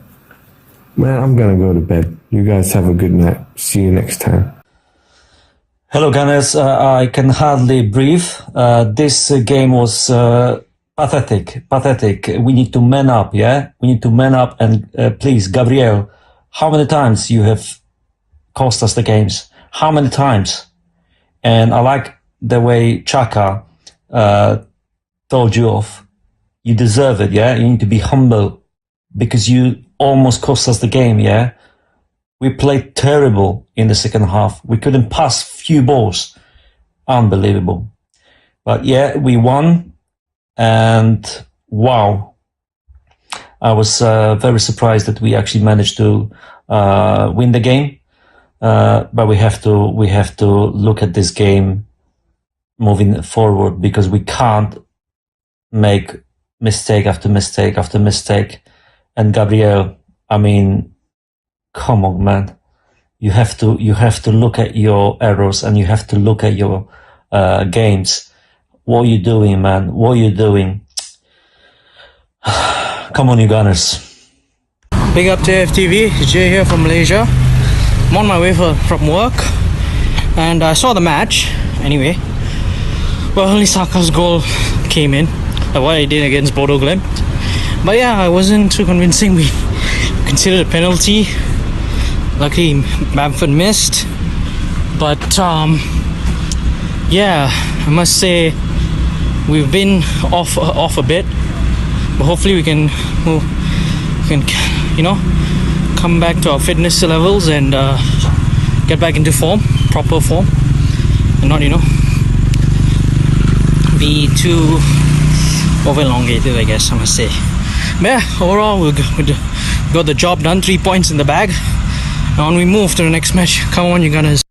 Man, I'm gonna go to bed. You guys have a good night. See you next time. Hello, Gunners. I can hardly breathe. This game was pathetic. We need to man up, yeah? We need to man up. And please, Gabriel, how many times you have cost us the games? How many times? And I like the way Xhaka told you off. You deserve it, yeah? You need to be humble because you almost cost us the game, yeah? We played terrible in the second half. We couldn't pass few balls. Unbelievable. But yeah, we won. And wow. I was very surprised that we actually managed to win the game. But we have to look at this game moving forward because we can't make mistake after mistake after mistake. And Gabriel, I mean, come on, man. You have to look at your errors and you have to look at your games. What are you doing, man? What are you doing? Come on, you Gunners. Big up to AFTV, Jay here from Malaysia. I'm on my way from work and I saw the match anyway. Well, only Saka's goal came in, like what he did against Bodo Glimt. But yeah, I wasn't too convincing. We considered a penalty. Luckily, Bamford missed. But yeah, I must say we've been off a bit. But hopefully we can come back to our fitness levels and get back into form, proper form, and not be too over elongated, I guess I must say. But yeah, overall we got the job done. 3 points in the bag. Now we move to the next match. Come on, you Gunners.